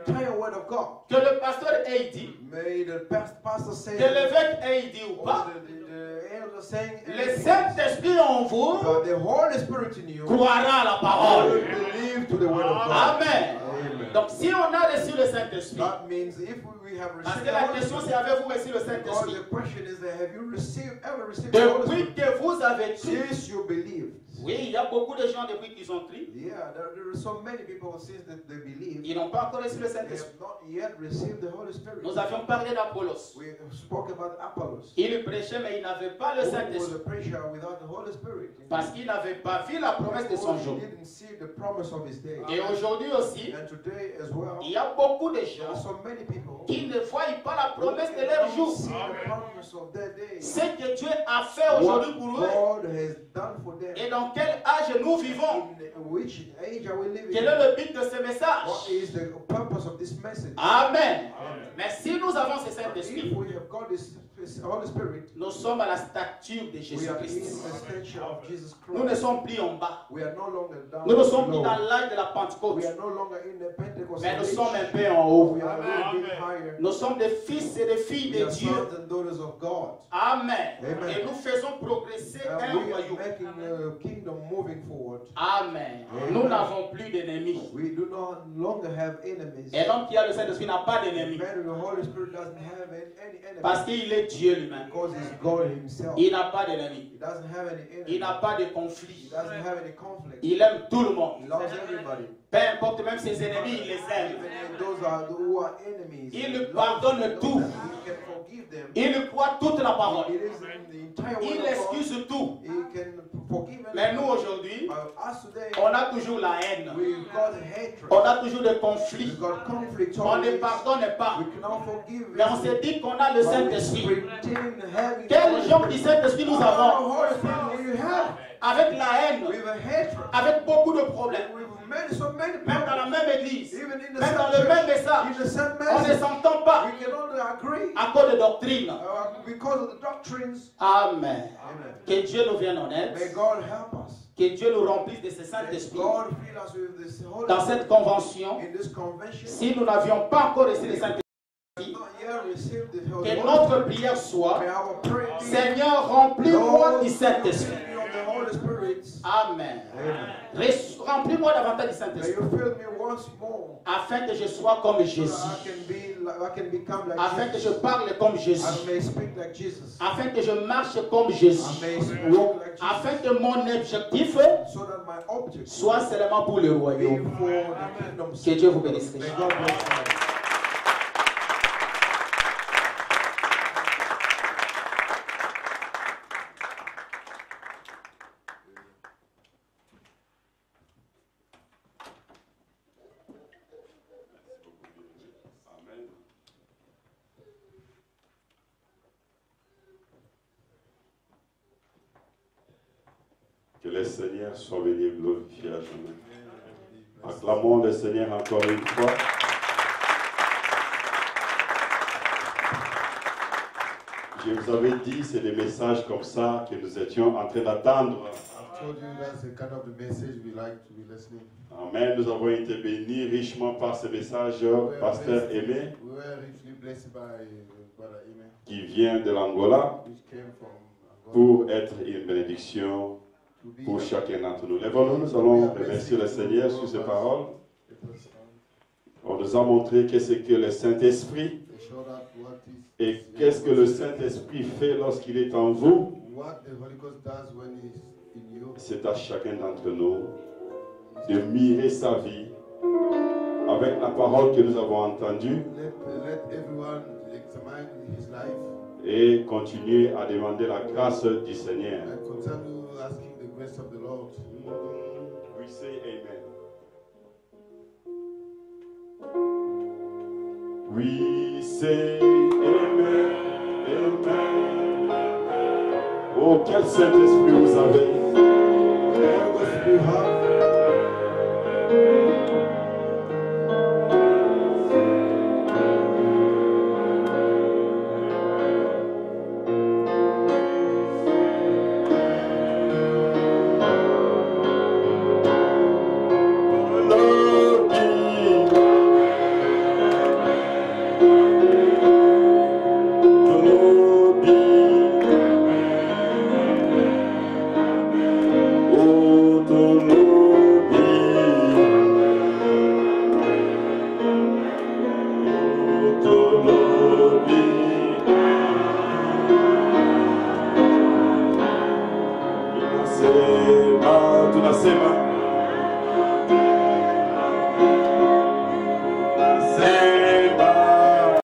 Speaker 2: the entire word of God.
Speaker 1: Que le pasteur ait dit,
Speaker 2: May the pastor say
Speaker 1: que l'évêque ait dit ou
Speaker 2: or
Speaker 1: pas,
Speaker 2: the elder saying
Speaker 1: le
Speaker 2: anything,
Speaker 1: Saint-Esprit en vous
Speaker 2: but the Holy Spirit in you
Speaker 1: croira à la
Speaker 2: will
Speaker 1: parole.
Speaker 2: believe to the word of God.
Speaker 1: Amen.
Speaker 2: Amen.
Speaker 1: Donc si on a reçu le Saint-Esprit,
Speaker 2: That means if we have
Speaker 1: parce
Speaker 2: received
Speaker 1: que
Speaker 2: the
Speaker 1: la
Speaker 2: Holy
Speaker 1: question
Speaker 2: Spirit,
Speaker 1: c'est avez-vous reçu le
Speaker 2: because
Speaker 1: Saint-Esprit?
Speaker 2: the question is that have you ever received the Holy
Speaker 1: Depuis
Speaker 2: Spirit?
Speaker 1: que vous avez cru,
Speaker 2: Since you believed.
Speaker 1: oui, il y a beaucoup de gens depuis qu'ils ont cru,
Speaker 2: Yeah, there are so many people since that they believe.
Speaker 1: ils n'ont pas encore reçu le
Speaker 2: They
Speaker 1: Saint-Esprit.
Speaker 2: have not yet received the Holy Spirit.
Speaker 1: Nous avions parlé d'Apollos.
Speaker 2: We spoke about Apollos.
Speaker 1: Il prêchait mais il n'avait pas le
Speaker 2: Who was
Speaker 1: Saint-Esprit
Speaker 2: a preacher without the Holy Spirit?
Speaker 1: parce qu'il n'avait pas vu la promesse de son
Speaker 2: Because
Speaker 1: jour.
Speaker 2: he didn't see the promise of his day.
Speaker 1: Et aujourd'hui aussi,
Speaker 2: And today as well,
Speaker 1: il y a beaucoup de
Speaker 2: there are
Speaker 1: gens
Speaker 2: so many people
Speaker 1: qui ne voient pas la promesse de
Speaker 2: who
Speaker 1: leur
Speaker 2: don't
Speaker 1: jour.
Speaker 2: see the promise of their day.
Speaker 1: Ce que Dieu a fait aujourd'hui pour
Speaker 2: What
Speaker 1: eux
Speaker 2: God has done for them.
Speaker 1: et dans quel âge nous vivons.
Speaker 2: In which age are we living?
Speaker 1: Quel est le but de ce
Speaker 2: What
Speaker 1: message?
Speaker 2: is the purpose of this message?
Speaker 1: Amen.
Speaker 2: Amen.
Speaker 1: Mais si nous avons ce
Speaker 2: But
Speaker 1: Saint-Esprit,
Speaker 2: if we have got this Holy Spirit,
Speaker 1: nous sommes à la stature de
Speaker 2: we are in
Speaker 1: Jésus-Christ.
Speaker 2: the stature of Jesus
Speaker 1: Nous ne
Speaker 2: Christ.
Speaker 1: sommes plus en bas.
Speaker 2: We are no longer down
Speaker 1: Nous ne sommes plus
Speaker 2: below.
Speaker 1: dans l'âge de la Pentecôte.
Speaker 2: We are no longer in the Pentecostal
Speaker 1: Mais nous sommes un
Speaker 2: age.
Speaker 1: peu en haut.
Speaker 2: We are a little bit higher.
Speaker 1: Nous sommes des fils et des filles
Speaker 2: We
Speaker 1: de
Speaker 2: are
Speaker 1: Dieu.
Speaker 2: sons and daughters of God.
Speaker 1: Amen.
Speaker 2: Amen.
Speaker 1: Et nous faisons progresser un
Speaker 2: And we are
Speaker 1: royaume.
Speaker 2: making a kingdom moving forward.
Speaker 1: Amen.
Speaker 2: Amen.
Speaker 1: Nous n'avons plus d'ennemis.
Speaker 2: We do not longer have enemies.
Speaker 1: Un homme qui a le Saint-Esprit n'a pas
Speaker 2: The
Speaker 1: d'ennemis.
Speaker 2: man with the Holy Spirit doesn't have any enemies.
Speaker 1: Parce qu'il est Dieu lui-même.
Speaker 2: Because he's God himself.
Speaker 1: Il n'a pas d'ennemis.
Speaker 2: He doesn't have any
Speaker 1: Il
Speaker 2: enemies.
Speaker 1: n'a pas de
Speaker 2: He
Speaker 1: conflit.
Speaker 2: doesn't have any conflict.
Speaker 1: Il aime tout le monde.
Speaker 2: He loves everybody.
Speaker 1: Peu importe même ses ennemis, il les aime.
Speaker 2: Even if those are who are enemies.
Speaker 1: Il
Speaker 2: he loves
Speaker 1: pardonne
Speaker 2: them.
Speaker 1: tout.
Speaker 2: He can forgive them.
Speaker 1: Il croit toute la parole.
Speaker 2: He lives in the entire
Speaker 1: Il
Speaker 2: word of God.
Speaker 1: excuse tout.
Speaker 2: He can forgive
Speaker 1: Mais nous
Speaker 2: anyone.
Speaker 1: aujourd'hui,
Speaker 2: Us today,
Speaker 1: on a toujours la haine.
Speaker 2: we've got hatred.
Speaker 1: On a toujours des conflits.
Speaker 2: We've got conflict.
Speaker 1: On ne
Speaker 2: always.
Speaker 1: pardonne pas.
Speaker 2: We cannot forgive.
Speaker 1: Mais on s'est dit qu'on a le
Speaker 2: But we
Speaker 1: Saint-Esprit.
Speaker 2: pretend having
Speaker 1: Quel
Speaker 2: the
Speaker 1: genre
Speaker 2: Holy
Speaker 1: du
Speaker 2: Spirit.
Speaker 1: Saint-Esprit nous
Speaker 2: What
Speaker 1: avons?
Speaker 2: Holy Spirit do you have?
Speaker 1: Avec la haine,
Speaker 2: With a hatred.
Speaker 1: avec beaucoup de problèmes.
Speaker 2: With so many
Speaker 1: Même dans la
Speaker 2: problems.
Speaker 1: même église,
Speaker 2: Even in the
Speaker 1: même
Speaker 2: same
Speaker 1: dans le même
Speaker 2: church,
Speaker 1: message,
Speaker 2: in the same
Speaker 1: on ne
Speaker 2: message,
Speaker 1: s'entend pas
Speaker 2: we cannot agree
Speaker 1: à cause de doctrines.
Speaker 2: because of the doctrines.
Speaker 1: Amen.
Speaker 2: Amen.
Speaker 1: Que Dieu nous vienne en
Speaker 2: May
Speaker 1: aide.
Speaker 2: God help us.
Speaker 1: Que Dieu nous remplisse de ce
Speaker 2: May
Speaker 1: Saint-Esprit.
Speaker 2: God fill us with this Holy
Speaker 1: Dans
Speaker 2: Spirit
Speaker 1: cette convention,
Speaker 2: in this convention.
Speaker 1: si nous n'avions pas encore reçu le Saint-Esprit,
Speaker 2: Not yet received the Holy
Speaker 1: que
Speaker 2: Spirit.
Speaker 1: notre prière soit:
Speaker 2: May our prayer be,
Speaker 1: Seigneur, remplis-moi
Speaker 2: Lord,
Speaker 1: du Saint-Esprit.
Speaker 2: fill me of the Holy Spirit.
Speaker 1: Amen.
Speaker 2: Amen.
Speaker 1: Remplis-moi davantage du
Speaker 2: May
Speaker 1: Saint-Esprit,
Speaker 2: you fill me once more.
Speaker 1: afin que je sois comme Jésus,
Speaker 2: I can become like
Speaker 1: afin que je
Speaker 2: Jesus.
Speaker 1: parle comme Jésus,
Speaker 2: I may speak like Jesus.
Speaker 1: afin que je marche comme Jésus,
Speaker 2: I may speak like Jesus.
Speaker 1: afin que mon objectif
Speaker 2: So that my object
Speaker 1: soit seulement pour le
Speaker 2: be
Speaker 1: royaume.
Speaker 2: for the kingdom's
Speaker 1: Que Dieu vous bénisse.
Speaker 2: May God bless you.
Speaker 3: Amen. Que le Seigneur soit béni et glorifié à jamais. Acclamons le Seigneur encore une fois. Je vous avais dit, c'est des messages comme ça que nous étions en train d'attendre.
Speaker 4: I told you that's the kind of the message we like to be listening.
Speaker 3: Amen. Nous avons été bénis richement par ce message, Pasteur Aimé,
Speaker 4: We were richly blessed by Brother Aimé,
Speaker 3: qui vient de l'Angola,
Speaker 4: which came from Angola,
Speaker 3: pour être une bénédiction
Speaker 4: to be
Speaker 3: pour chacun d'entre nous. Lèvons-nous, nous allons remercier le Seigneur sur ces paroles. On nous a montré qu'est-ce que le Saint-Esprit
Speaker 4: They showed us what
Speaker 3: et qu'est-ce que le Saint-Esprit fait lorsqu'il est en vous.
Speaker 4: what the Holy Ghost does when He's in you.
Speaker 3: C'est à chacun d'entre nous de mirer sa vie avec la parole que nous avons entendue
Speaker 4: Let everyone examine his life
Speaker 3: et continuer à demander la grâce du Seigneur.
Speaker 4: and continue asking the grace of the Lord.
Speaker 3: We say amen. We say amen, amen. Oh, quel Saint-Esprit vous avez.